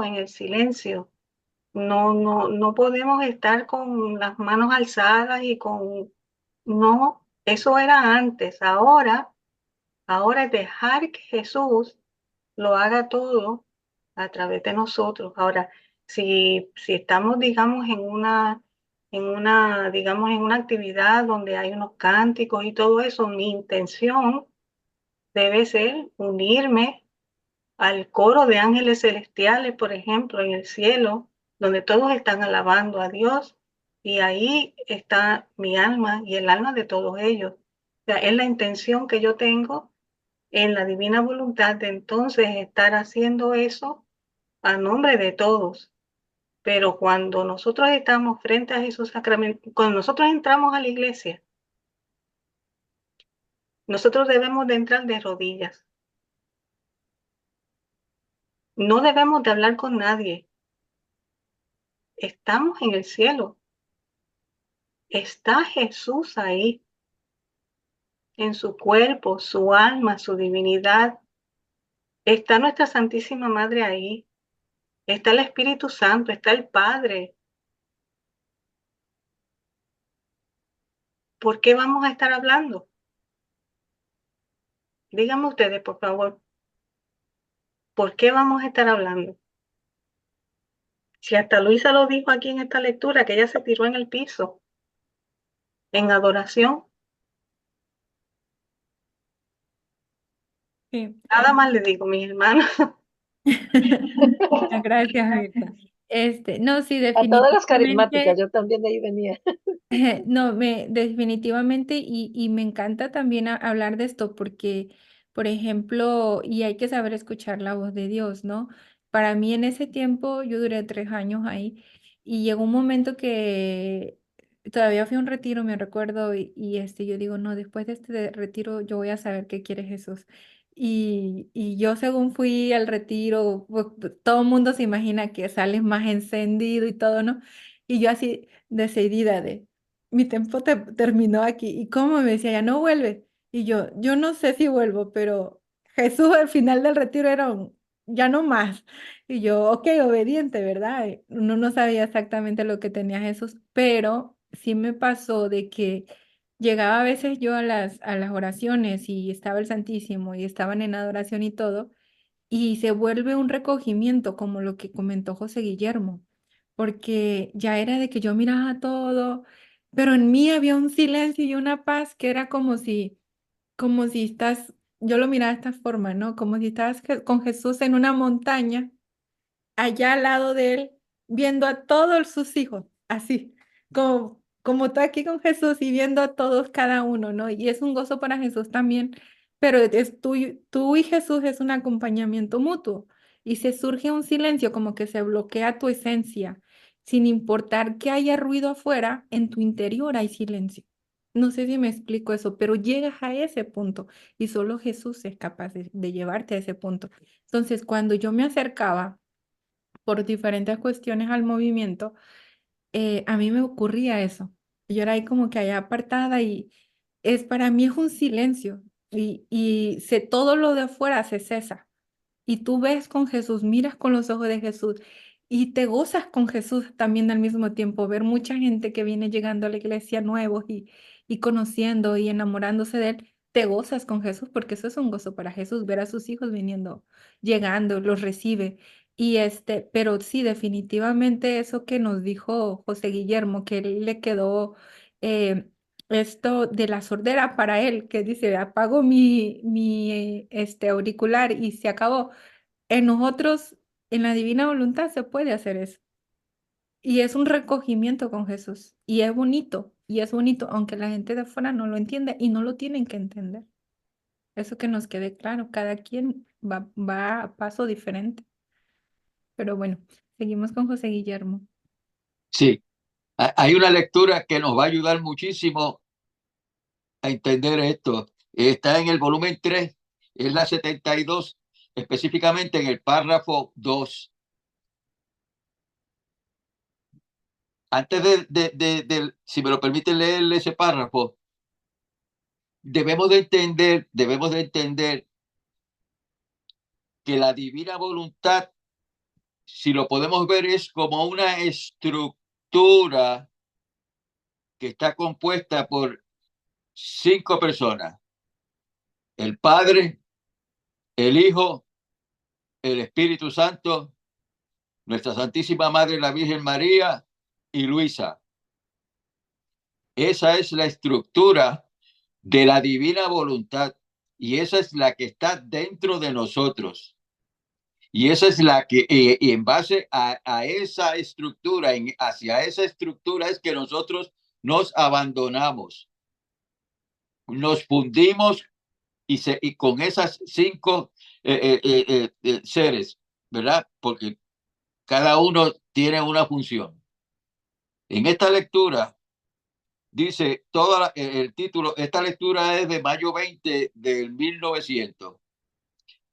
en el silencio. No podemos estar con las manos alzadas no, eso era antes. Ahora es dejar que Jesús lo haga todo a través de nosotros. Ahora, si estamos, digamos, digamos, en una actividad donde hay unos cánticos y todo eso, mi intención debe ser unirme al coro de ángeles celestiales, por ejemplo, en el cielo, donde todos están alabando a Dios, y ahí está mi alma y el alma de todos ellos. O sea, es la intención que yo tengo en la divina voluntad de entonces estar haciendo eso a nombre de todos. Pero cuando nosotros estamos frente a Jesús sacramento, cuando nosotros entramos a la iglesia, nosotros debemos de entrar de rodillas. No debemos de hablar con nadie. estamos en el cielo. Está Jesús ahí, en su cuerpo, su alma, su divinidad. Está nuestra Santísima Madre ahí. Está el Espíritu Santo, está el Padre. ¿Por qué vamos a estar hablando? Díganme ustedes, por favor, ¿por qué vamos a estar hablando? Si hasta Luisa lo dijo aquí en esta lectura, que ella se tiró en el piso, en adoración. Sí. Nada más le digo, mis hermanos. Gracias, Mirta. No, sí, A todas las carismáticas, definitivamente. yo también de ahí venía. No, definitivamente, y me encanta también hablar de esto porque, por ejemplo, y hay que saber escuchar la voz de Dios, ¿no? Para mí en ese tiempo, yo duré 3 años ahí y llegó un momento que todavía fui a un retiro, me recuerdo, y yo digo, no, después de este retiro yo voy a saber qué quiere Jesús. Y yo según fui al retiro, pues, todo el mundo se imagina que sales más encendido y todo, ¿no? Y yo así decidida de mi tiempo terminó aquí. ¿Y cómo me decía? Ya no vuelve. Y yo no sé si vuelvo, pero Jesús al final del retiro era ya no más. Y yo, ok, obediente, ¿verdad? Uno no sabía exactamente lo que tenía Jesús, pero sí me pasó de que llegaba a veces yo a las oraciones y estaba el Santísimo y estaban en adoración y todo, y se vuelve un recogimiento, como lo que comentó José Guillermo, porque ya era de que yo miraba todo, pero en mí había un silencio y una paz que era como si yo lo miraba de esta forma, ¿no? Como si estás con Jesús en una montaña allá al lado de él, viendo a todos sus hijos, así, como está aquí con Jesús y viendo a todos cada uno, ¿no? Y es un gozo para Jesús también, pero tú y Jesús es un acompañamiento mutuo y se surge un silencio como que se bloquea tu esencia, sin importar que haya ruido afuera, en tu interior hay silencio. No sé si me explico eso, pero llegas a ese punto y solo Jesús es capaz de llevarte a ese punto. Entonces, cuando yo me acercaba por diferentes cuestiones al movimiento, a mí me ocurría eso. Yo era ahí como que allá apartada y para mí es un silencio y todo lo de afuera se cesa. Y tú ves con Jesús, miras con los ojos de Jesús y te gozas con Jesús también al mismo tiempo. Ver mucha gente que viene llegando a la iglesia nuevos y conociendo y enamorándose de él, te gozas con Jesús porque eso es un gozo para Jesús, ver a sus hijos viniendo, llegando, los recibe. Pero sí, definitivamente eso que nos dijo José Guillermo, que él le quedó esto de la sordera para él, que dice, apago mi auricular y se acabó. En nosotros, en la divina voluntad, se puede hacer eso. Y es un recogimiento con Jesús. Y es bonito, aunque la gente de afuera no lo entiende y no lo tienen que entender. Eso que nos quede claro, cada quien va a paso diferente. Pero bueno, seguimos con José Guillermo. Sí, hay una lectura que nos va a ayudar muchísimo a entender esto. Está en el volumen 3, es la 72, específicamente en el párrafo 2. Antes si me lo permiten leer ese párrafo, debemos de entender que la divina voluntad, si lo podemos ver, es como una estructura que está compuesta por 5 personas: el Padre, el Hijo, el Espíritu Santo, nuestra Santísima Madre, la Virgen María y Luisa. Esa es la estructura de la divina voluntad y esa es la que está dentro de nosotros. Y esa es la que, y en base a esa estructura, hacia esa estructura es que nosotros nos abandonamos, nos fundimos y con esas 5 seres, ¿verdad? Porque cada uno tiene una función. En esta lectura dice, el título, esta lectura es de mayo 20 del 1900.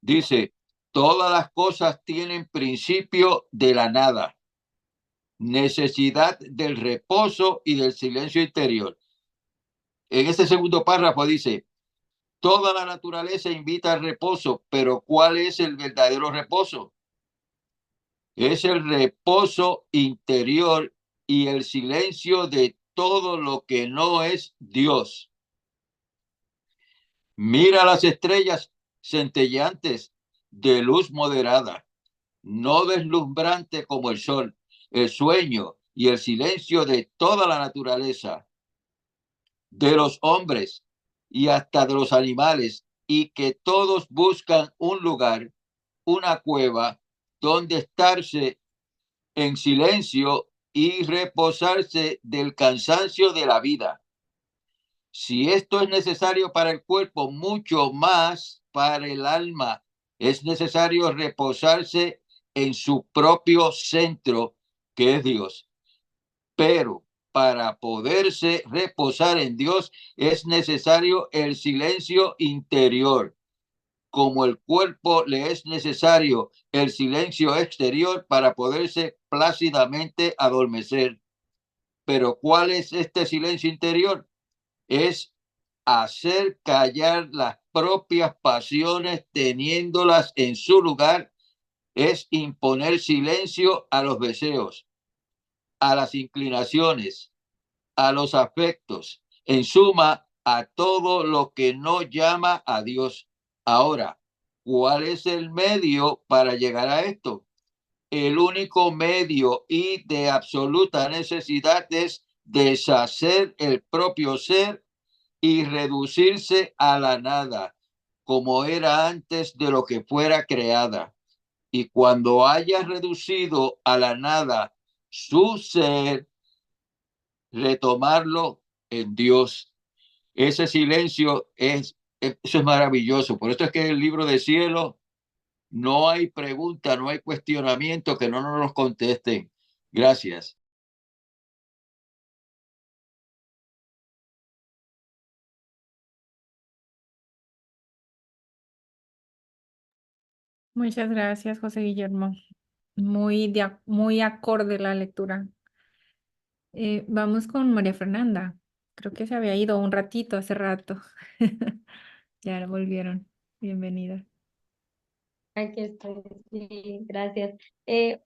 Dice, todas las cosas tienen principio de la nada necesidad del reposo y del silencio interior. En este segundo párrafo dice, toda la naturaleza invita al reposo, pero ¿cuál es el verdadero reposo? Es el reposo interior y el silencio de todo lo que no es Dios. Mira las estrellas centelleantes de luz moderada, no deslumbrante como el sol, el sueño y el silencio de toda la naturaleza, de los hombres y hasta de los animales, y que todos buscan un lugar, una cueva, donde estarse en silencio y reposarse del cansancio de la vida. Si esto es necesario para el cuerpo, mucho más para el alma. Es necesario reposarse en su propio centro, que es Dios. Pero para poderse reposar en Dios es necesario el silencio interior, como el cuerpo le es necesario el silencio exterior para poderse plácidamente adormecer. Pero ¿cuál es este silencio interior? Es hacer callar las propias pasiones teniéndolas en su lugar, es imponer silencio a los deseos, a las inclinaciones, a los afectos, en suma, a todo lo que no llama a Dios. Ahora, ¿cuál es el medio para llegar a esto? El único medio y de absoluta necesidad es deshacer el propio ser y reducirse a la nada, como era antes de lo que fuera creada. Y cuando haya reducido a la nada su ser, retomarlo en Dios. Ese silencio eso es maravilloso. Por esto es que el libro de cielo no hay pregunta, no hay cuestionamiento que no nos los contesten. Gracias. Muchas gracias, José Guillermo. Muy acorde la lectura. Vamos con María Fernanda. Creo que se había ido un ratito, hace rato. Ya volvieron. Bienvenida. Aquí estoy, sí, gracias.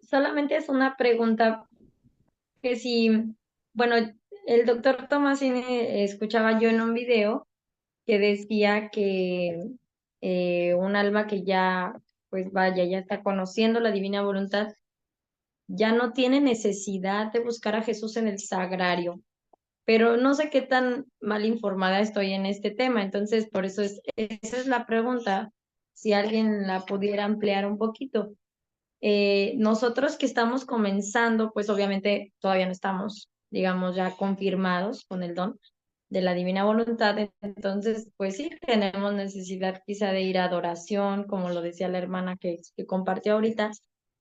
Solamente es una pregunta que si, bueno, el doctor Tomasini escuchaba yo en un video que decía que un alma que ya, pues vaya, ya está conociendo la divina voluntad, ya no tiene necesidad de buscar a Jesús en el sagrario. Pero no sé qué tan mal informada estoy en este tema, entonces por eso esa es la pregunta, si alguien la pudiera ampliar un poquito. Nosotros que estamos comenzando, pues obviamente todavía no estamos, digamos, ya confirmados con el don de la divina voluntad, entonces pues sí tenemos necesidad quizá de ir a adoración, como lo decía la hermana que compartió ahorita,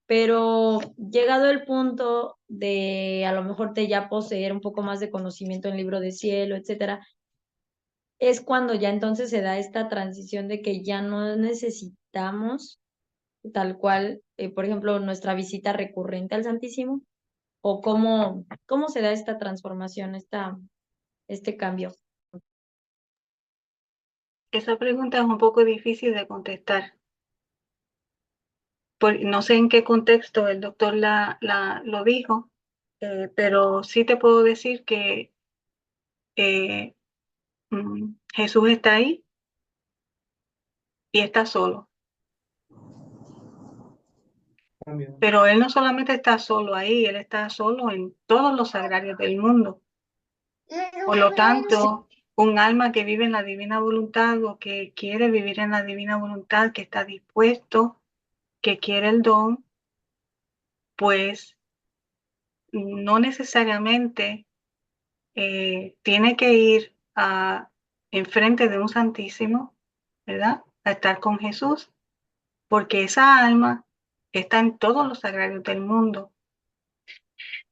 pero llegado el punto de a lo mejor de ya poseer un poco más de conocimiento en libro de cielo, etcétera, es cuando ya entonces se da esta transición de que ya no necesitamos tal cual, por ejemplo, nuestra visita recurrente al Santísimo, o cómo se da esta transformación, este cambio. Esa pregunta es un poco difícil de contestar. No sé en qué contexto el doctor lo dijo, pero sí te puedo decir que Jesús está ahí y está solo. Pero Él no solamente está solo ahí, Él está solo en todos los sagrarios del mundo. Por lo tanto, un alma que vive en la divina voluntad o que quiere vivir en la divina voluntad, que está dispuesto, que quiere el don, pues no necesariamente tiene que ir enfrente de un Santísimo, ¿verdad? A estar con Jesús, porque esa alma está en todos los sagrarios del mundo,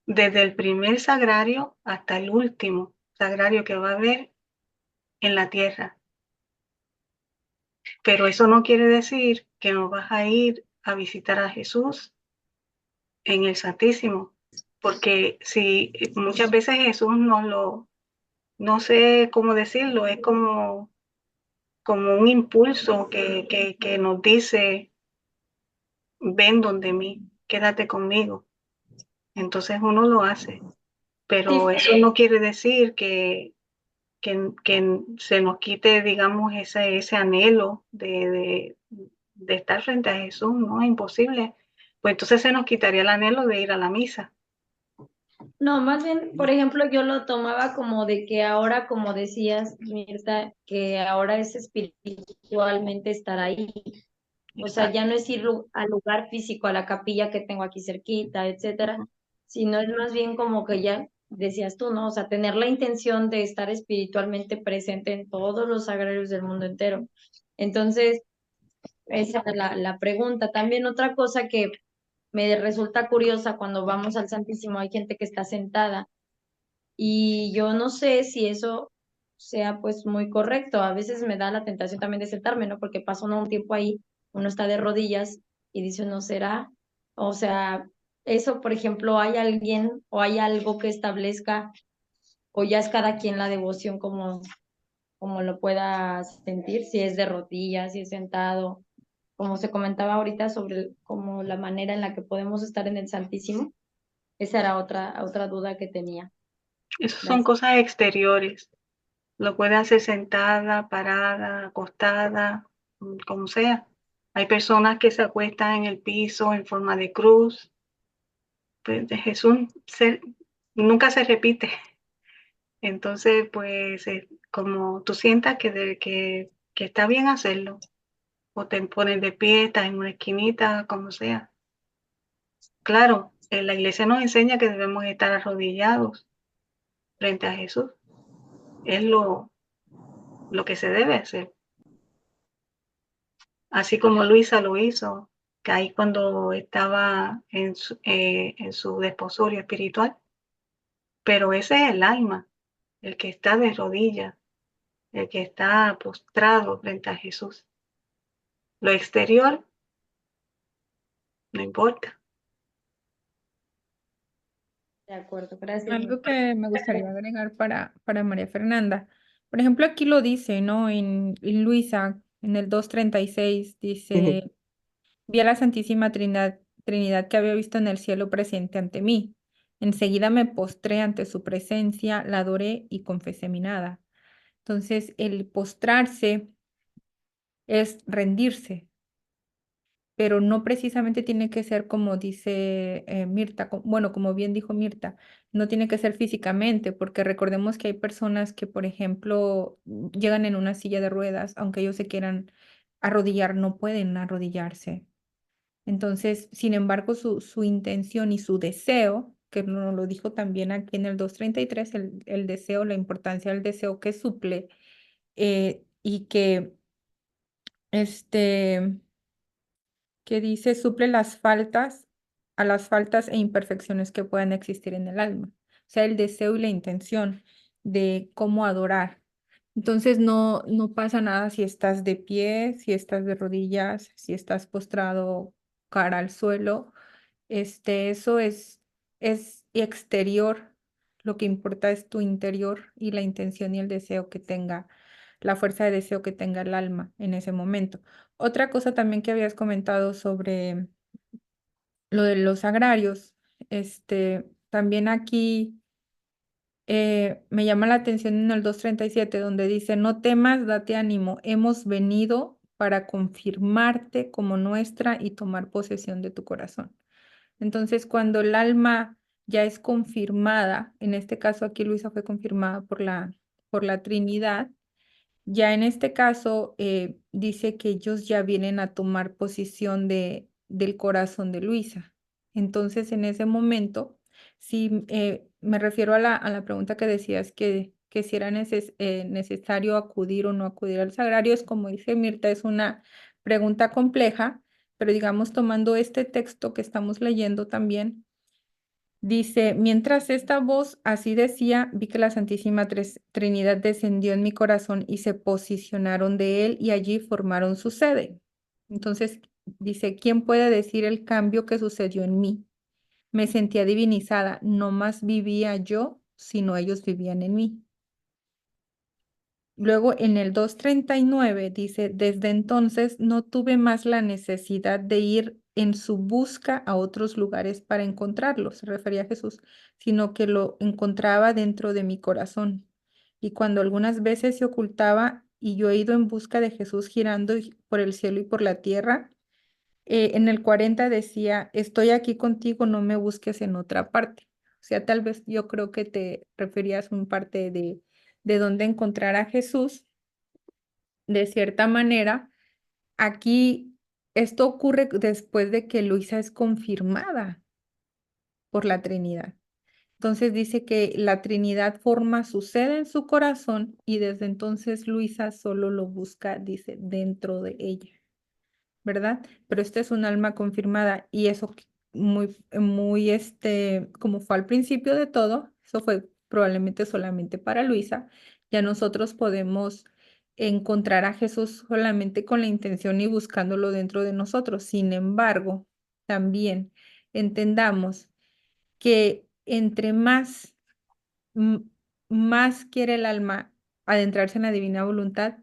desde el primer sagrario hasta el último sagrario que va a haber en la tierra. Pero eso no quiere decir que no vas a ir a visitar a Jesús en el Santísimo, porque si muchas veces Jesús no sé cómo decirlo, es como un impulso que nos dice, ven donde mí, quédate conmigo. Entonces uno lo hace, pero eso no quiere decir que se nos quite, digamos, ese anhelo de estar frente a Jesús, ¿no? Es imposible. Pues entonces se nos quitaría el anhelo de ir a la misa. No, más bien, por ejemplo, yo lo tomaba como de que ahora, como decías, Mirta, que ahora es espiritualmente estar ahí. O sea, ya no es ir al lugar físico, a la capilla que tengo aquí cerquita, etcétera, sino es más bien como que ya decías tú, ¿no? O sea, tener la intención de estar espiritualmente presente en todos los sagrarios del mundo entero. Entonces, esa es la pregunta. También otra cosa que me resulta curiosa cuando vamos al Santísimo, hay gente que está sentada y yo no sé si eso sea pues muy correcto. A veces me da la tentación también de sentarme, ¿no? Porque paso uno un tiempo ahí, uno está de rodillas y dice, ¿no será? O sea, eso, por ejemplo, ¿hay alguien o hay algo que establezca o ya es cada quien la devoción como lo pueda sentir, si es de rodillas, si es sentado, como se comentaba ahorita sobre como la manera en la que podemos estar en el Santísimo? Esa era otra duda que tenía. Esas son Gracias. cosas exteriores. Lo puede hacer sentada, parada, acostada, como sea. Hay personas que se acuestan en el piso en forma de cruz. Pues de Jesús nunca se repite. Entonces, pues, como tú sientas que está bien hacerlo, o te pones de pie, estás en una esquinita, como sea. Claro, la iglesia nos enseña que debemos estar arrodillados frente a Jesús. Es lo que se debe hacer. Así como Luisa lo hizo, que ahí cuando estaba en su desposorio espiritual. Pero ese es el alma, el que está de rodillas, el que está postrado frente a Jesús. Lo exterior no importa. De acuerdo, gracias. Algo que me gustaría agregar para María Fernanda. Por ejemplo, aquí lo dice, ¿no? En Luisa, en el 2:36, dice, vi a la Santísima Trinidad que había visto en el cielo presente ante mí. Enseguida me postré ante su presencia, la adoré y confesé mi nada. Entonces, el postrarse es rendirse, pero no precisamente tiene que ser como dice Mirta, bueno, como bien dijo Mirta, no tiene que ser físicamente, porque recordemos que hay personas que, por ejemplo, llegan en una silla de ruedas, aunque ellos se quieran arrodillar, no pueden arrodillarse. Entonces, sin embargo, su intención y su deseo, que nos lo dijo también aquí en el 2:33, el deseo, la importancia del deseo que suple y este que dice suple a las faltas e imperfecciones que puedan existir en el alma. O sea, el deseo y la intención de cómo adorar. Entonces no pasa nada si estás de pie, si estás de rodillas, si estás postrado cara al suelo. Eso es exterior. Lo que importa es tu interior y la intención y el deseo que tenga, la fuerza de deseo que tenga el alma en ese momento. Otra cosa también que habías comentado sobre lo de los agrarios, también aquí me llama la atención en el 2:37 donde dice, no temas, date ánimo, hemos venido para confirmarte como nuestra y tomar posesión de tu corazón. Entonces, cuando el alma ya es confirmada, en este caso aquí Luisa fue confirmada por la Trinidad, ya en este caso dice que ellos ya vienen a tomar posición del corazón de Luisa. Entonces, en ese momento, sí me refiero a la pregunta que decías que si era necesario acudir o no acudir al sagrario, es como dice Mirta, es una pregunta compleja, pero digamos, tomando este texto que estamos leyendo también, dice, mientras esta voz así decía, vi que la Santísima Trinidad descendió en mi corazón y se posicionaron de él y allí formaron su sede. Entonces, dice, ¿quién puede decir el cambio que sucedió en mí? me sentía divinizada. No más vivía yo, sino ellos vivían en mí. Luego en el 239 dice, desde entonces no tuve más la necesidad de ir en su busca a otros lugares para encontrarlo, se refería a Jesús, sino que lo encontraba dentro de mi corazón. Y cuando algunas veces se ocultaba y yo he ido en busca de Jesús girando por el cielo y por la tierra, en el 40 decía, estoy aquí contigo, no me busques en otra parte. O sea, tal vez yo creo que te referías a un parte de dónde encontrar a Jesús. De cierta manera, aquí esto ocurre después de que Luisa es confirmada por la Trinidad. Entonces dice que la Trinidad forma su sede en su corazón y desde entonces Luisa solo lo busca, dice, dentro de ella, ¿verdad? Pero esta es un alma confirmada y eso como fue al principio de todo, eso fue probablemente solamente para Luisa, ya nosotros podemos encontrar a Jesús solamente con la intención y buscándolo dentro de nosotros. Sin embargo, también entendamos que entre m- más quiere el alma adentrarse en la divina voluntad,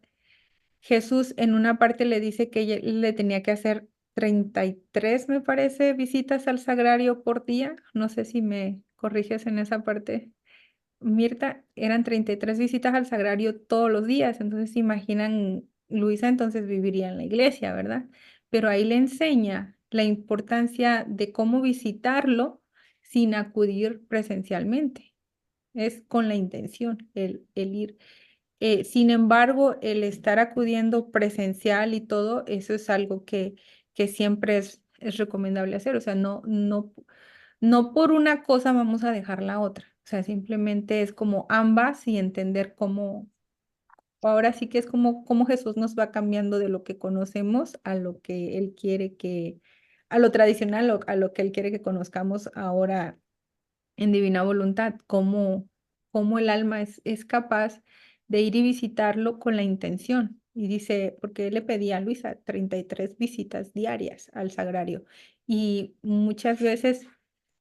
Jesús en una parte le dice que ella le tenía que hacer 33, me parece, visitas al sagrario por día. No sé si me corriges en esa parte, Mirta. Eran 33 visitas al sagrario todos los días. Entonces, se imaginan, Luisa entonces viviría en la iglesia, ¿verdad? Pero ahí le enseña la importancia de cómo visitarlo sin acudir presencialmente. Es con la intención, el ir. Sin embargo, el estar acudiendo presencial y todo, eso es algo que siempre es recomendable hacer. O sea, no por una cosa vamos a dejar la otra. O sea, simplemente es como ambas y entender cómo, ahora sí que es como Jesús nos va cambiando de lo que conocemos a lo que Él quiere a lo tradicional, a lo que Él quiere que conozcamos ahora en divina voluntad, cómo el alma es capaz de ir y visitarlo con la intención. Y dice, porque él le pedía a Luisa 33 visitas diarias al sagrario. Y muchas veces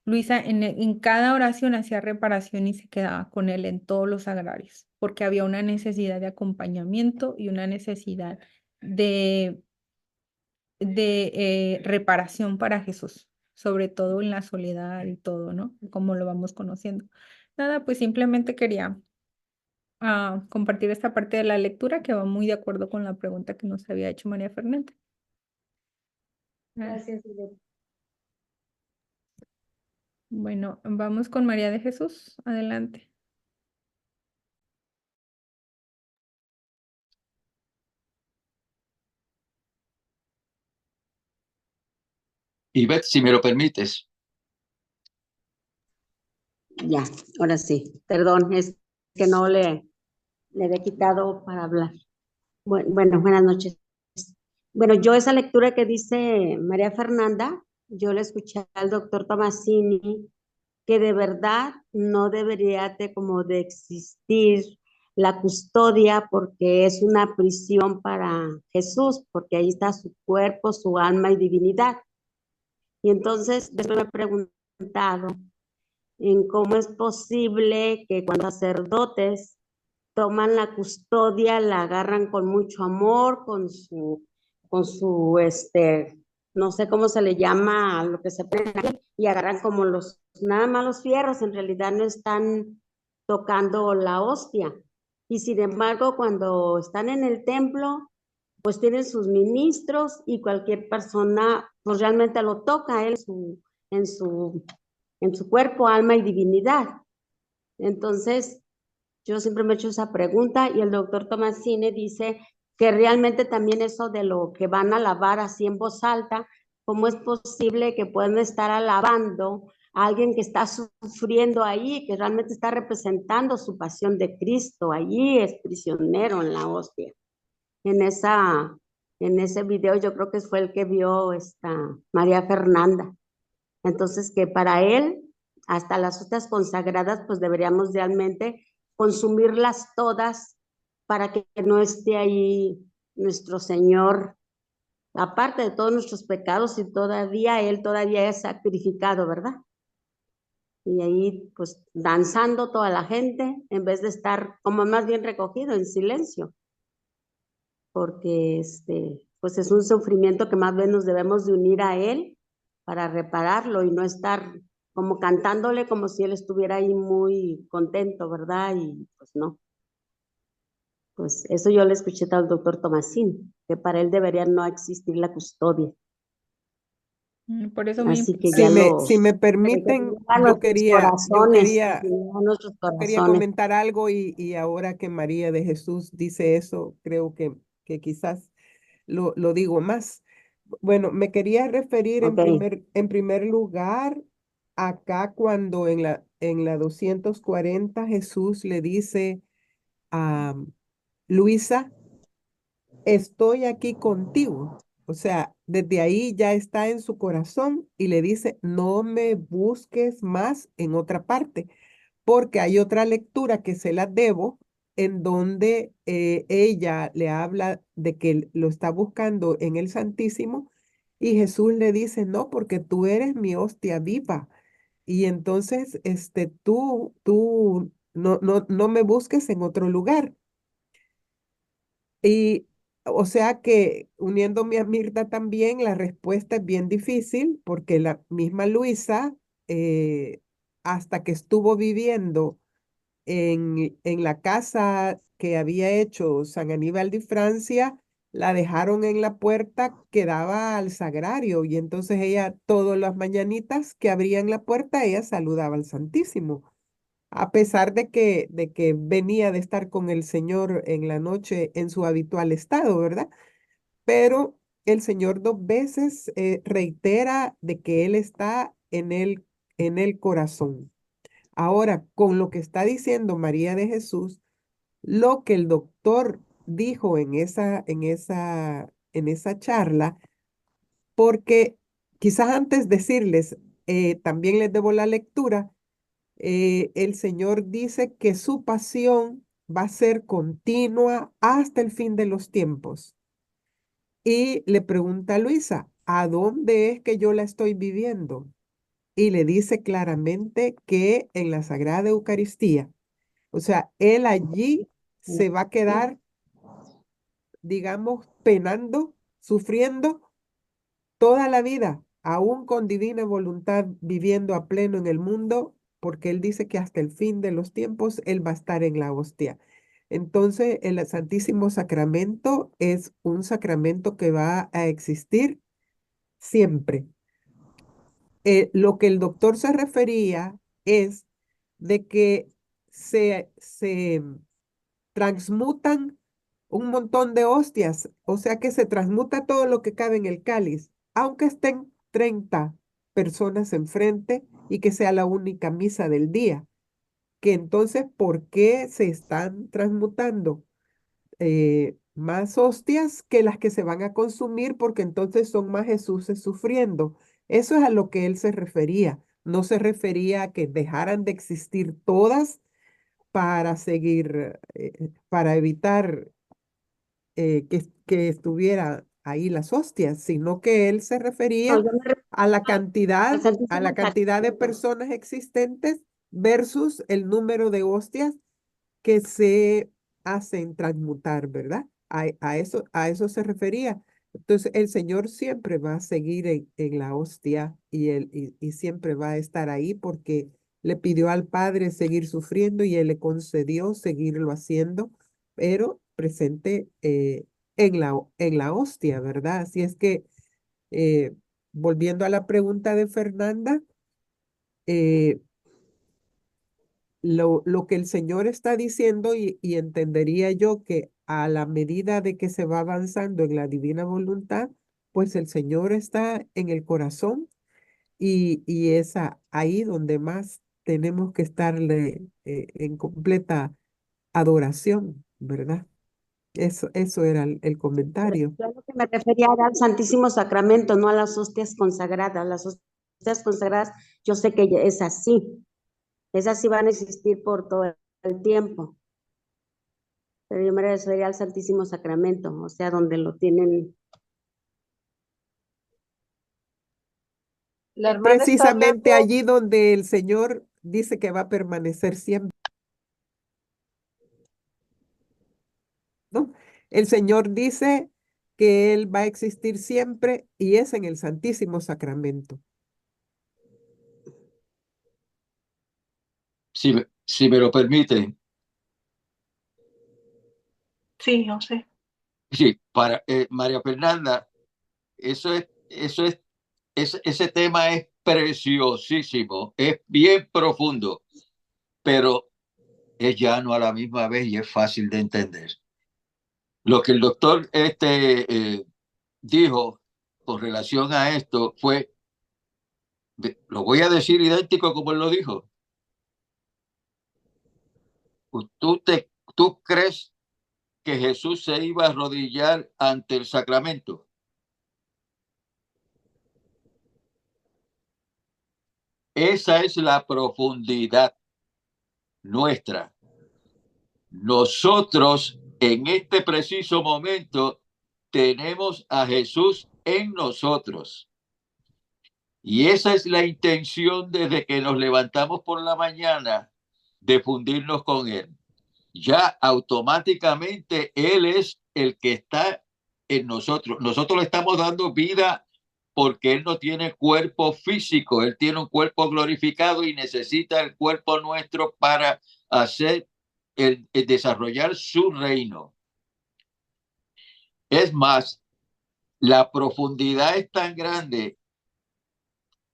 Luisa en cada oración hacía reparación y se quedaba con él en todos los sagrarios, porque había una necesidad de acompañamiento y una necesidad de reparación para Jesús, sobre todo en la soledad y todo, ¿no? Como lo vamos conociendo. Nada, pues simplemente quería compartir esta parte de la lectura que va muy de acuerdo con la pregunta que nos había hecho María Fernanda. Gracias, Ivette. Bueno, vamos con María de Jesús. Adelante. Ivette, si me lo permites. Ya, ahora sí. Perdón, es que no le había quitado para hablar. Bueno, buenas noches. Bueno, yo esa lectura que dice María Fernanda, yo le escuché al doctor Tomasini, que de verdad no debería de existir la custodia porque es una prisión para Jesús, porque ahí está su cuerpo, su alma y divinidad. Y entonces después me he preguntado en cómo es posible que cuando sacerdotes toman la custodia, la agarran con mucho amor, con su, no sé cómo se le llama a lo que se pone aquí, y agarran como nada más los fierros, en realidad no están tocando la hostia. Y sin embargo, cuando están en el templo, pues tienen sus ministros y cualquier persona, pues realmente lo toca él en su cuerpo, alma y divinidad. Entonces, yo siempre me he hecho esa pregunta y el doctor Tomasini dice que realmente también eso de lo que van a alabar así en voz alta, ¿cómo es posible que puedan estar alabando a alguien que está sufriendo ahí, que realmente está representando su pasión de Cristo? Allí es prisionero en la hostia. En ese video yo creo que fue el que vio esta María Fernanda. Entonces, que para él, hasta las hostias consagradas, pues deberíamos realmente consumirlas todas para que no esté ahí nuestro Señor, aparte de todos nuestros pecados, y todavía Él todavía es sacrificado, ¿verdad? Y ahí pues danzando toda la gente en vez de estar como más bien recogido en silencio, porque pues es un sufrimiento que más bien nos debemos de unir a él para repararlo y no estar como cantándole como si él estuviera ahí muy contento, ¿verdad? Y pues no. Pues eso yo le escuché al doctor Tomasín, que para él debería no existir la custodia. Por eso muy Así que Si ya importante. si me que permiten, a nuestros corazones, que a nuestros quería corazones. comentar algo y ahora que María de Jesús dice eso, creo que quizás lo digo más. Bueno, me quería referir Ok. en primer lugar acá cuando en la 240 Jesús le dice a Luisa, estoy aquí contigo. O sea, desde ahí ya está en su corazón y le dice, no me busques más en otra parte, porque hay otra lectura que se la debo en donde ella le habla de que lo está buscando en el Santísimo y Jesús le dice, no, porque tú eres mi hostia viva. Y entonces, tú no me busques en otro lugar. Y o sea que uniéndome a Mirta también, la respuesta es bien difícil porque la misma Luisa, hasta que estuvo viviendo en la casa que había hecho San Aníbal de Francia, la dejaron en la puerta que daba al sagrario y entonces ella todas las mañanitas que abrían la puerta, ella saludaba al Santísimo a pesar de que venía de estar con el Señor en la noche en su habitual estado, ¿verdad? Pero el Señor dos veces reitera de que Él está en el corazón. Ahora, con lo que está diciendo María de Jesús, lo que el doctor dijo en esa charla, porque quizás antes decirles, también les debo la lectura, el Señor dice que su pasión va a ser continua hasta el fin de los tiempos. Y le pregunta a Luisa, ¿a dónde es que yo la estoy viviendo? Y le dice claramente que en la Sagrada Eucaristía. O sea, él allí se va a quedar, digamos, penando, sufriendo toda la vida, aún con divina voluntad, viviendo a pleno en el mundo, porque Él dice que hasta el fin de los tiempos Él va a estar en la hostia. Entonces, el Santísimo Sacramento es un sacramento que va a existir siempre. Lo que el doctor se refería es de que se transmutan un montón de hostias, o sea que se transmuta todo lo que cabe en el cáliz, aunque estén 30 personas enfrente y que sea la única misa del día. Que entonces, ¿por qué se están transmutando más hostias que las que se van a consumir? Porque entonces son más Jesuses sufriendo. Eso es a lo que él se refería. No se refería a que dejaran de existir todas para seguir, para evitar que estuviera ahí las hostias, sino que él se No, refería yo me refiero a al a la Santísimo cantidad de Sacramento. personas existentes versus el número de hostias que se hacen transmutar, ¿verdad? A eso se refería. Entonces, el Señor siempre va a seguir en la hostia y siempre va a estar ahí porque le pidió al Padre seguir sufriendo y Él le concedió seguirlo haciendo, pero presente en la hostia, ¿verdad? Así es que, eh, volviendo a la pregunta de Fernanda, eh, lo que el Señor está diciendo y entendería yo que a la medida de que se va avanzando en la divina voluntad, pues el Señor está en el corazón y es ahí donde más tenemos que estarle en completa adoración, ¿verdad? Eso era el Pero comentario. yo a lo que me refería era al Santísimo Sacramento, no a las hostias consagradas. Las hostias consagradas, yo sé que es así. Esas sí van a existir por todo el tiempo. Pero yo me refería al Santísimo Sacramento, o sea, donde lo tienen. La hermana está Precisamente hablando, allí donde el Señor dice que va a permanecer siempre, ¿no? El Señor dice que Él va a existir siempre y es en el Santísimo Sacramento. Si me lo permiten, Sí, José. sí, para María Fernanda, ese tema es preciosísimo, es bien profundo, pero es llano a la misma vez y es fácil de entender. Lo que el doctor dijo con relación a esto fue, lo voy a decir idéntico como él lo dijo. ¿Tú crees que Jesús se iba a arrodillar ante el sacramento? Esa es la profundidad nuestra. Nosotros en este preciso momento tenemos a Jesús en nosotros. Y esa es la intención desde que nos levantamos por la mañana, de fundirnos con Él. Ya automáticamente Él es el que está en nosotros. Nosotros le estamos dando vida porque Él no tiene cuerpo físico, Él tiene un cuerpo glorificado y necesita el cuerpo nuestro para hacer el desarrollar su reino. Es más, la profundidad es tan grande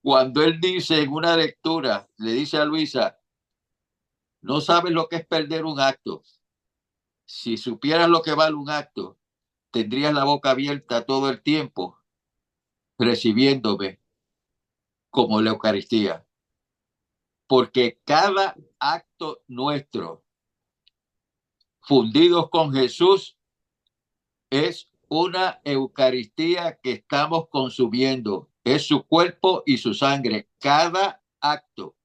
cuando Él dice en una lectura, le dice a Luisa, no sabes lo que es perder un acto. Si supieras lo que vale un acto, tendrías la boca abierta todo el tiempo recibiéndome como la Eucaristía. Porque cada acto nuestro fundidos con Jesús es una Eucaristía que estamos consumiendo. Es su cuerpo y su sangre. Cada acto.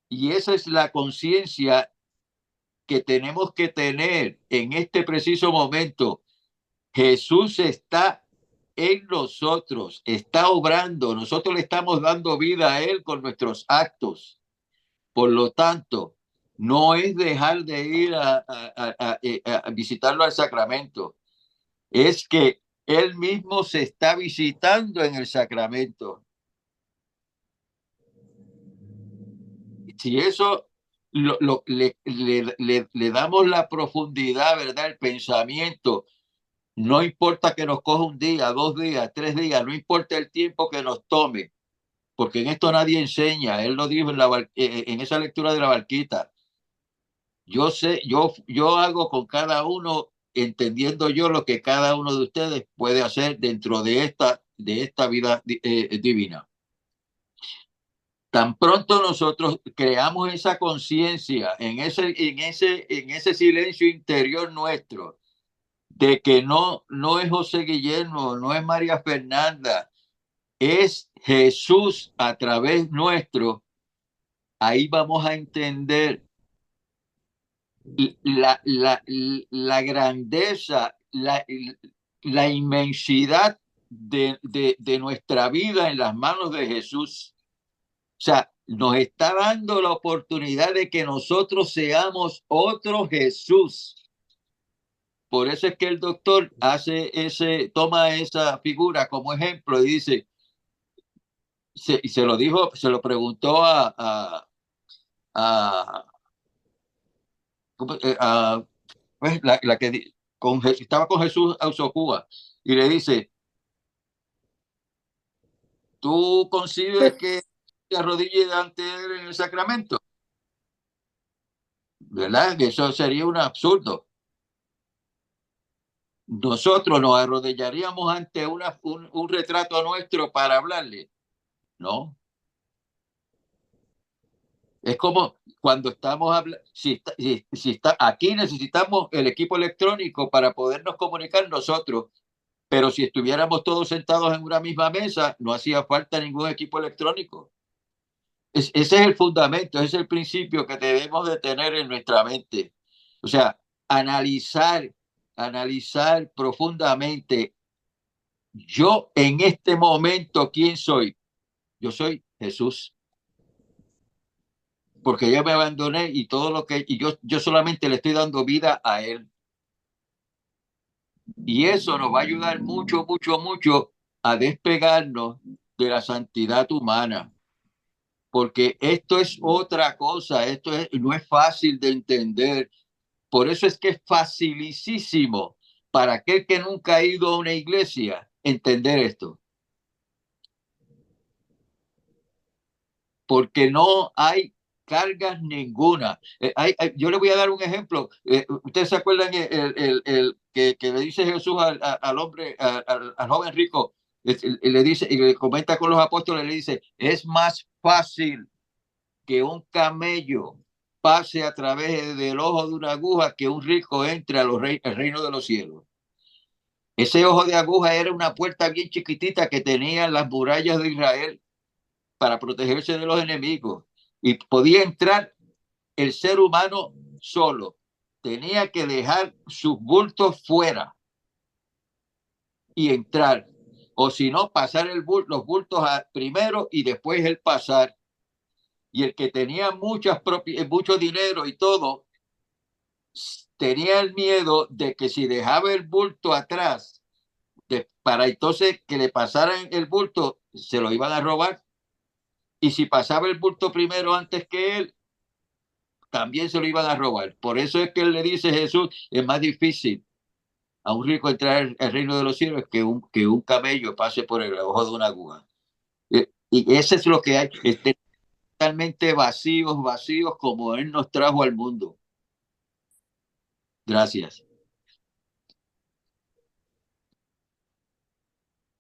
Y esa es la conciencia que tenemos que tener en este preciso momento. Jesús está en nosotros, está obrando, nosotros le estamos dando vida a Él con nuestros actos. Por lo tanto, no es dejar de ir a visitarlo al sacramento, es que Él mismo se está visitando en el sacramento. Si eso le damos la profundidad, ¿verdad? El pensamiento. No importa que nos coja un día, 2 días, 3 días, no importa el tiempo que nos tome, porque en esto nadie enseña. Él lo dijo en esa lectura de la barquita. Yo sé, yo hago con cada uno, entendiendo yo lo que cada uno de ustedes puede hacer dentro de esta vida divina. Tan pronto nosotros creamos esa conciencia en ese silencio interior nuestro, de que no es José Guillermo, no es María Fernanda, es Jesús a través nuestro, ahí vamos a entender la grandeza, la inmensidad de nuestra vida en las manos de Jesús. O sea, nos está dando la oportunidad de que nosotros seamos otro Jesús. Por eso es que el doctor toma esa figura como ejemplo y dice, se lo preguntó pues, la que estaba con Jesús Ausocuba y le dice, ¿tú concibes que te arrodilles ante él en el sacramento? ¿Verdad? Que eso sería un absurdo. Nosotros nos arrodillaríamos ante un retrato nuestro para hablarle. No. Es como cuando estamos hablando, si está, aquí necesitamos el equipo electrónico para podernos comunicar nosotros, pero si estuviéramos todos sentados en una misma mesa, no hacía falta ningún equipo electrónico. Ese es el fundamento, ese es el principio que debemos de tener en nuestra mente. O sea, analizar profundamente. Yo en este momento, ¿quién soy? Yo soy Jesús. Porque yo me abandoné y todo lo que yo solamente le estoy dando vida a él. Y eso nos va a ayudar mucho, mucho, mucho a despegarnos de la santidad humana. Porque esto es otra cosa, no es fácil de entender. Por eso es que es facilísimo para aquel que nunca ha ido a una iglesia entender esto. Porque no hay cargas ninguna. Yo le voy a dar un ejemplo. Ustedes se acuerdan el que le dice Jesús al hombre, al joven rico, le dice y le comenta con los apóstoles, le dice, es más fácil que un camello pase a través del ojo de una aguja que un rico entre al reino de los cielos. Ese ojo de aguja era una puerta bien chiquitita que tenían las murallas de Israel para protegerse de los enemigos. Y podía entrar el ser humano solo. Tenía que dejar sus bultos fuera y entrar. O si no, pasar los bultos primero y después el pasar. Y el que tenía mucho dinero y todo, tenía el miedo de que si dejaba el bulto atrás, para entonces que le pasaran el bulto, se lo iban a robar. Y si pasaba el bulto primero antes que él, también se lo iban a robar. Por eso es que él le dice a Jesús, es más difícil a un rico entrar al reino de los cielos que un camello pase por el ojo de una aguja. Y eso es lo que hay, totalmente vacíos como él nos trajo al mundo. Gracias.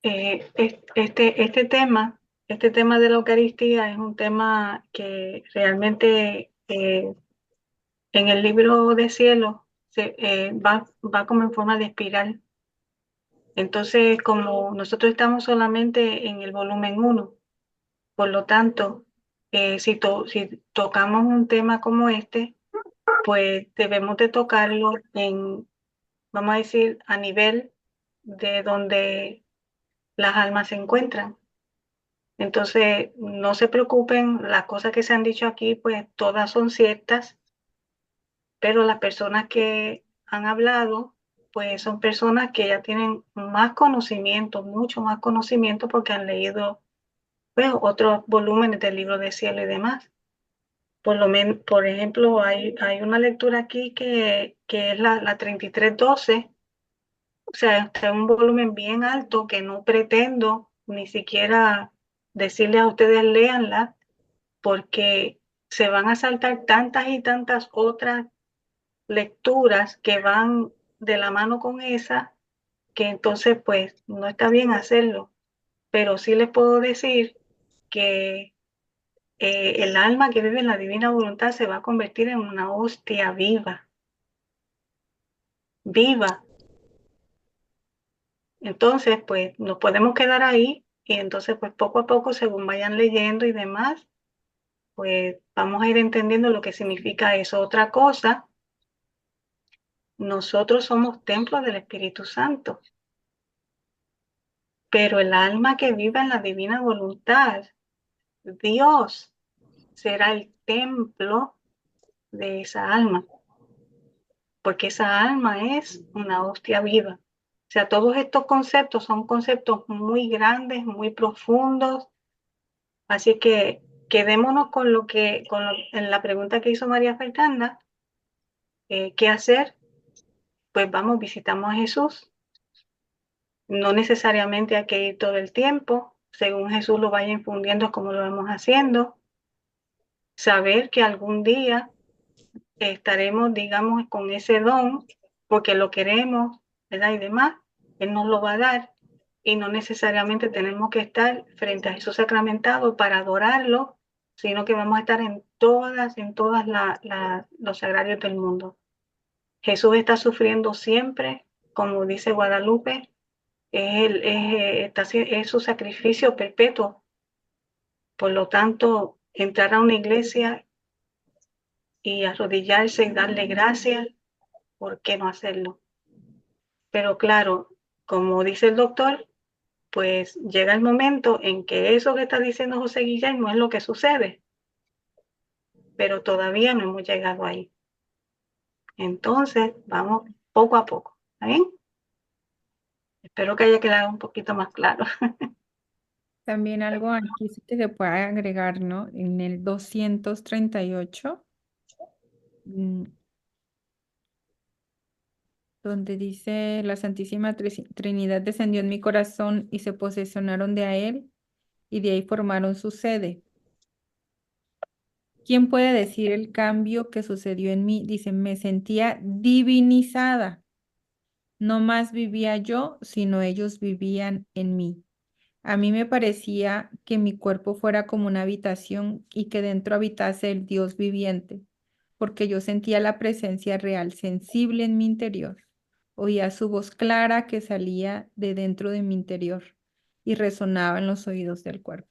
Este tema de la Eucaristía es un tema que realmente en el libro de cielo va como en forma de espiral. Entonces, como nosotros estamos solamente en el volumen 1, por lo tanto, si tocamos un tema como este, pues debemos de tocarlo vamos a decir, a nivel de donde las almas se encuentran. Entonces, no se preocupen, las cosas que se han dicho aquí, pues todas son ciertas, pero las personas que han hablado, pues son personas que ya tienen más conocimiento, mucho más conocimiento, porque han leído pues, otros volúmenes del libro de cielo y demás. Por ejemplo, hay una lectura aquí que es la 3312, o sea, está en un volumen bien alto que no pretendo ni siquiera decirles a ustedes léanla, porque se van a saltar tantas y tantas otras lecturas que van de la mano con esa, que entonces pues no está bien hacerlo. Pero sí les puedo decir que el alma que vive en la divina voluntad se va a convertir en una hostia viva. Viva. Entonces, pues nos podemos quedar ahí y entonces, pues poco a poco, según vayan leyendo y demás, pues vamos a ir entendiendo lo que significa eso. Otra cosa, nosotros somos templos del Espíritu Santo, pero el alma que vive en la divina voluntad, Dios, será el templo de esa alma, porque esa alma es una hostia viva. O sea, todos estos conceptos son conceptos muy grandes, muy profundos, así que quedémonos con en la pregunta que hizo María Fernanda, ¿qué hacer? Pues vamos, visitamos a Jesús. No necesariamente hay que ir todo el tiempo, según Jesús lo vaya infundiendo como lo vamos haciendo. Saber que algún día estaremos, digamos, con ese don, porque lo queremos, ¿verdad? Y demás, Él nos lo va a dar. Y no necesariamente tenemos que estar frente a Jesús sacramentado para adorarlo, sino que vamos a estar en todas los sagrarios del mundo. Jesús está sufriendo siempre, como dice Guadalupe, es su sacrificio perpetuo. Por lo tanto, entrar a una iglesia y arrodillarse y darle gracias, ¿por qué no hacerlo? Pero claro, como dice el doctor, pues llega el momento en que eso que está diciendo José Guillermo es lo que sucede, pero todavía no hemos llegado ahí. Entonces, vamos poco a poco, ¿está bien? Espero que haya quedado un poquito más claro. También algo aquí sí que se puede agregar, ¿no? En el 238, mm, donde dice, la Santísima Trinidad descendió en mi corazón y se posesionaron de a él, y de ahí formaron su sede. ¿Quién puede decir el cambio que sucedió en mí? Dice, me sentía divinizada. No más vivía yo, sino ellos vivían en mí. A mí me parecía que mi cuerpo fuera como una habitación y que dentro habitase el Dios viviente, porque yo sentía la presencia real, sensible en mi interior. Oía su voz clara que salía de dentro de mi interior y resonaba en los oídos del cuerpo.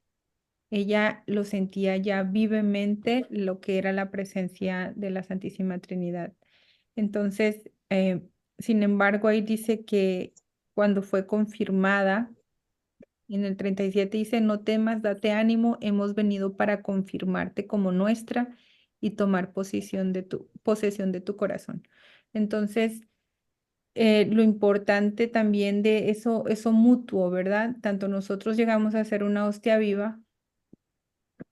Ella lo sentía ya vivemente lo que era la presencia de la Santísima Trinidad. Entonces, sin embargo, ahí dice que cuando fue confirmada, en el 37 dice, no temas, date ánimo, hemos venido para confirmarte como nuestra y tomar posesión de tu corazón. Entonces, lo importante también de eso mutuo, ¿verdad? Tanto nosotros llegamos a ser una hostia viva,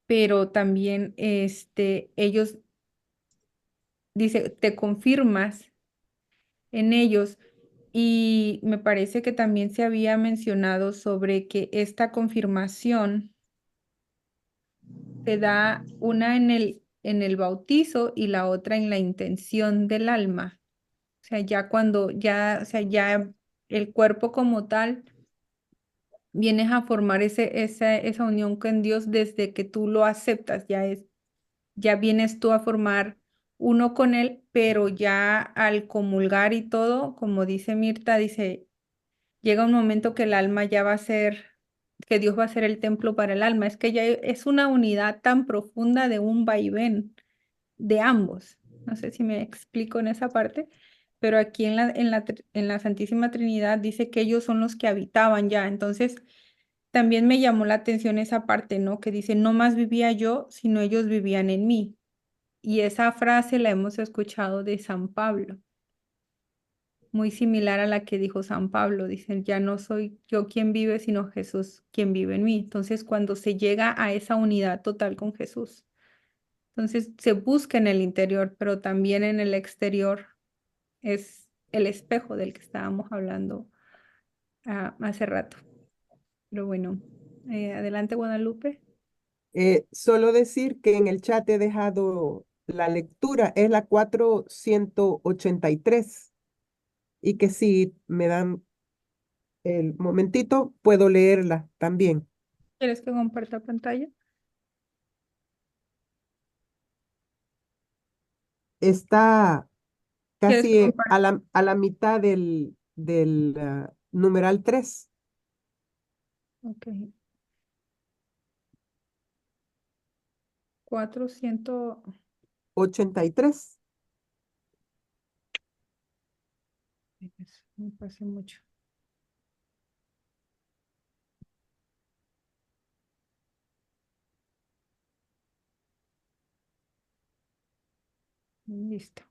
pero también ellos, dice, te confirmas en ellos. Y me parece que también se había mencionado sobre que esta confirmación se da una en el bautizo y la otra en la intención del alma. O sea, ya cuando ya, o sea, ya el cuerpo como tal vienes a formar esa unión con Dios desde que tú lo aceptas, ya vienes tú a formar uno con Él, pero ya al comulgar y todo, como dice Mirta, dice, llega un momento que el alma ya va a ser, que Dios va a ser el templo para el alma. Es que ya es una unidad tan profunda de un vaivén de ambos. No sé si me explico en esa parte, pero aquí en la Santísima Trinidad dice que ellos son los que habitaban ya. Entonces, también me llamó la atención esa parte, ¿no? Que dice, no más vivía yo, sino ellos vivían en mí. Y esa frase la hemos escuchado de San Pablo, muy similar a la que dijo San Pablo. Dicen, ya no soy yo quien vive, sino Jesús quien vive en mí. Entonces, cuando se llega a esa unidad total con Jesús, entonces se busca en el interior, pero también en el exterior es el espejo del que estábamos hablando hace rato. Pero bueno, adelante, Guadalupe. Solo decir que en el chat he dejado la lectura, es la 483, y que si me dan el momentito, puedo leerla también. ¿Quieres que comparta pantalla? Está ¿Quieres que casi comparta? a la mitad del numeral 3. Ok. 400. 83. Me parece mucho. Listo.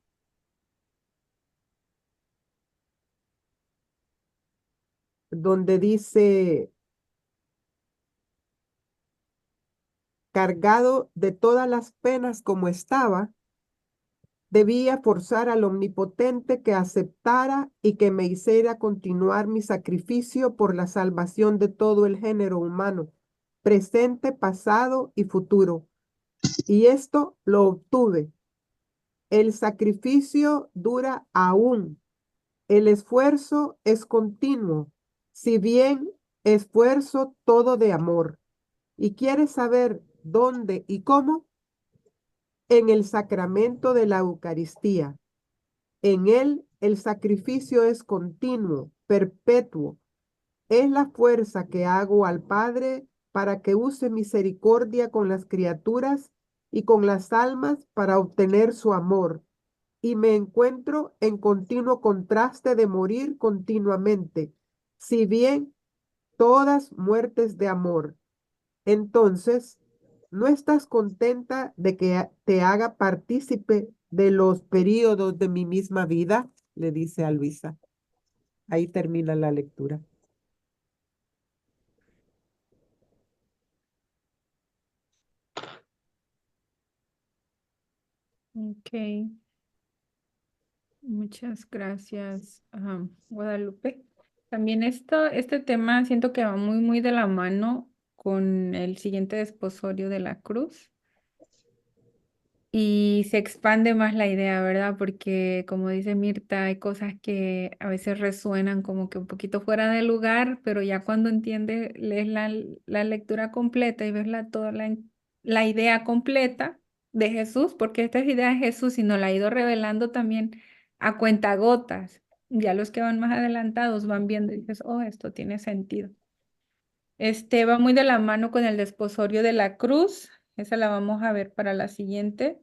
Donde dice, cargado de todas las penas como estaba, debía forzar al Omnipotente que aceptara y que me hiciera continuar mi sacrificio por la salvación de todo el género humano, presente, pasado y futuro. Y esto lo obtuve. El sacrificio dura aún. El esfuerzo es continuo, si bien esfuerzo todo de amor. ¿Y quieres saber dónde y cómo? En el sacramento de la Eucaristía. En él el sacrificio es continuo, perpetuo. Es la fuerza que hago al Padre para que use misericordia con las criaturas y con las almas para obtener su amor. Y me encuentro en continuo contraste de morir continuamente, si bien todas muertes de amor. Entonces, ¿no estás contenta de que te haga partícipe de los períodos de mi misma vida? Le dice a Luisa. Ahí termina la lectura. Ok, muchas gracias, Guadalupe. También este tema siento que va muy de la mano con el siguiente desposorio de la cruz. Y se expande más la idea, ¿verdad? Porque como dice Mirta, hay cosas que a veces resuenan como que un poquito fuera de lugar, pero ya cuando entiendes, lees la lectura completa y ves toda la idea completa de Jesús, porque esta es idea de Jesús y nos la ha ido revelando también a cuentagotas. Ya los que van más adelantados van viendo y dices, oh, esto tiene sentido. Este va muy de la mano con el desposorio de la cruz. Esa la vamos a ver para la siguiente.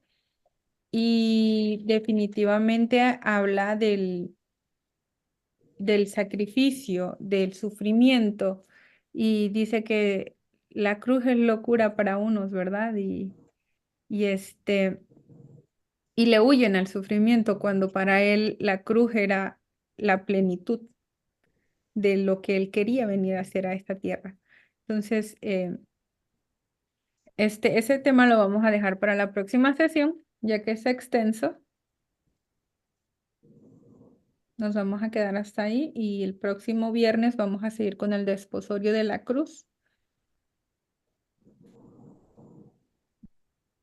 Y definitivamente habla del sacrificio, del sufrimiento, y dice que la cruz es locura para unos, ¿verdad? Y le huyen al sufrimiento cuando para él la cruz era la plenitud de lo que él quería venir a hacer a esta tierra. Entonces, ese tema lo vamos a dejar para la próxima sesión, ya que es extenso. Nos vamos a quedar hasta ahí y el próximo viernes vamos a seguir con el desposorio de la cruz.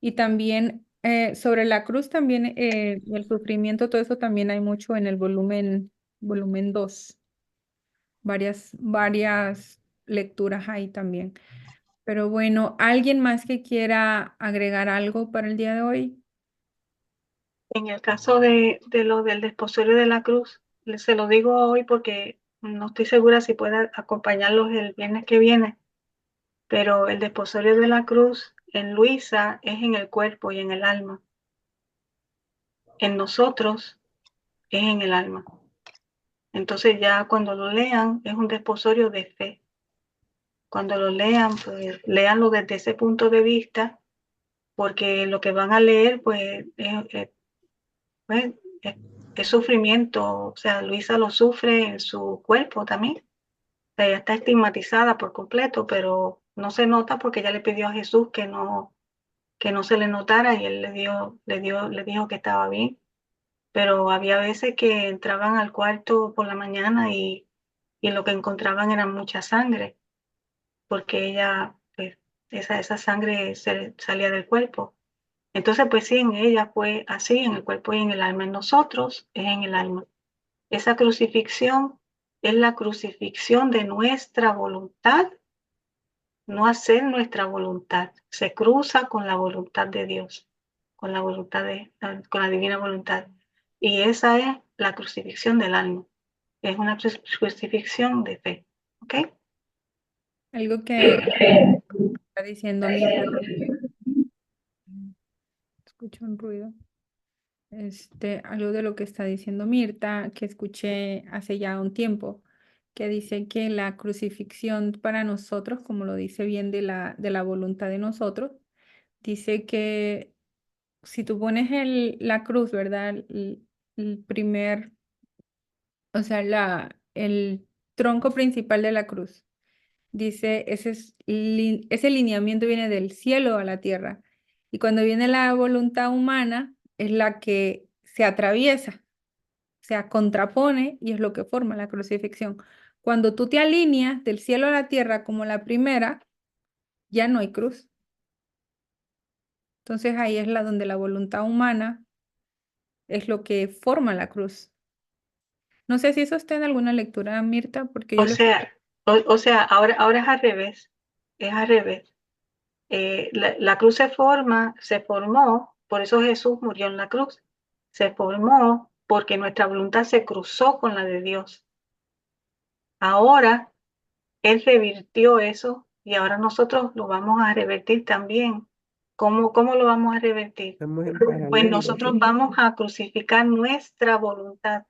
Y también sobre la cruz, también el sufrimiento, todo eso también hay mucho en el volumen 2. Varias lecturas ahí también. Pero bueno, ¿alguien más que quiera agregar algo para el día de hoy? En el caso de lo del desposorio de la cruz, se lo digo hoy porque no estoy segura si pueda acompañarlos el viernes que viene, pero el desposorio de la cruz en Luisa es en el cuerpo y en el alma. En nosotros es en el alma. Entonces ya cuando lo lean es un desposorio de fe. Cuando lo lean, pues léanlo desde ese punto de vista, porque lo que van a leer, pues pues, es sufrimiento. O sea, Luisa lo sufre en su cuerpo también. O sea, ella está estigmatizada por completo, pero no se nota porque ella le pidió a Jesús que no se le notara y él le dijo que estaba bien. Pero había veces que entraban al cuarto por la mañana y lo que encontraban era mucha sangre, porque ella, pues, esa sangre salía del cuerpo. Entonces, pues sí, en ella fue así, en el cuerpo y en el alma. En nosotros es en el alma. Esa crucifixión es la crucifixión de nuestra voluntad, no hacer nuestra voluntad. Se cruza con la voluntad de Dios, con con la divina voluntad. Y esa es la crucifixión del alma. Es una crucifixión de fe. ¿Ok? Algo que está diciendo Mirta, escucho un ruido. Algo de lo que está diciendo Mirta, que escuché hace ya un tiempo, que dice que la crucifixión para nosotros, como lo dice bien de la voluntad de nosotros, dice que si tú pones la cruz, ¿verdad? El primer, o sea, el tronco principal de la cruz, dice, ese lineamiento viene del cielo a la tierra. Y cuando viene la voluntad humana, es la que se atraviesa, se contrapone y es lo que forma la crucifixión. Cuando tú te alineas del cielo a la tierra como la primera, ya no hay cruz. Entonces ahí es donde la voluntad humana es lo que forma la cruz. No sé si eso está en alguna lectura, Mirta, porque yo O sea, ahora es al revés. Es al revés. La cruz se formó, por eso Jesús murió en la cruz. Se formó porque nuestra voluntad se cruzó con la de Dios. Ahora Él revirtió eso y ahora nosotros lo vamos a revertir también. ¿Cómo lo vamos a revertir? Estamos en Pues paralelo. nosotros vamos a crucificar nuestra voluntad.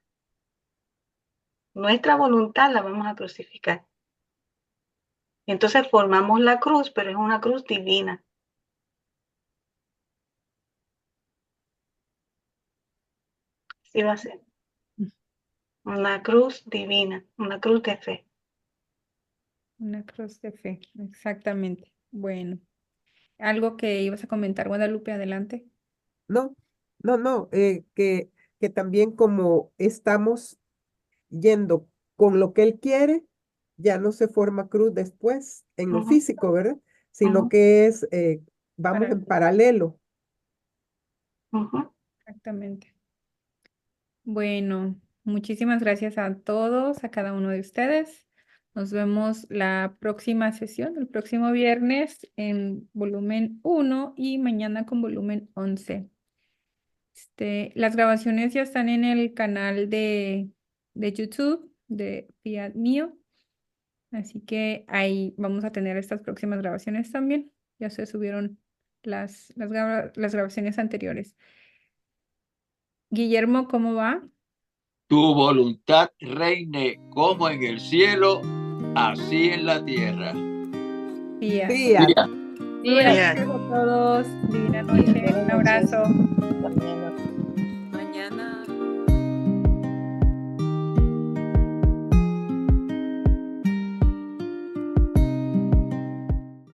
Nuestra voluntad la vamos a crucificar. Entonces formamos la cruz, pero es una cruz divina. Sí va a ser. Una cruz divina, una cruz de fe. Una cruz de fe, exactamente. Bueno, algo que ibas a comentar, Guadalupe, adelante. No, no, que también como estamos yendo con lo que Él quiere, ya no se forma cruz después en lo Ujú, físico, ¿verdad? Sino ujú, que vamos Para, en paralelo. ujú. exactamente. Bueno, muchísimas gracias a todos, a cada uno de ustedes. Nos vemos la próxima sesión, el próximo viernes en volumen 1 y mañana con volumen 11. Las grabaciones ya están en el canal de YouTube de Fiat Mío. Así que ahí vamos a tener estas próximas grabaciones también. Ya se subieron las grabaciones anteriores. Guillermo, ¿cómo va? Tu voluntad reine como en el cielo, así en la tierra. Fiat. Fiat. Fiat. Buenas noches a todos. Divina noche. Un Buenas noches. abrazo. Hasta mañana.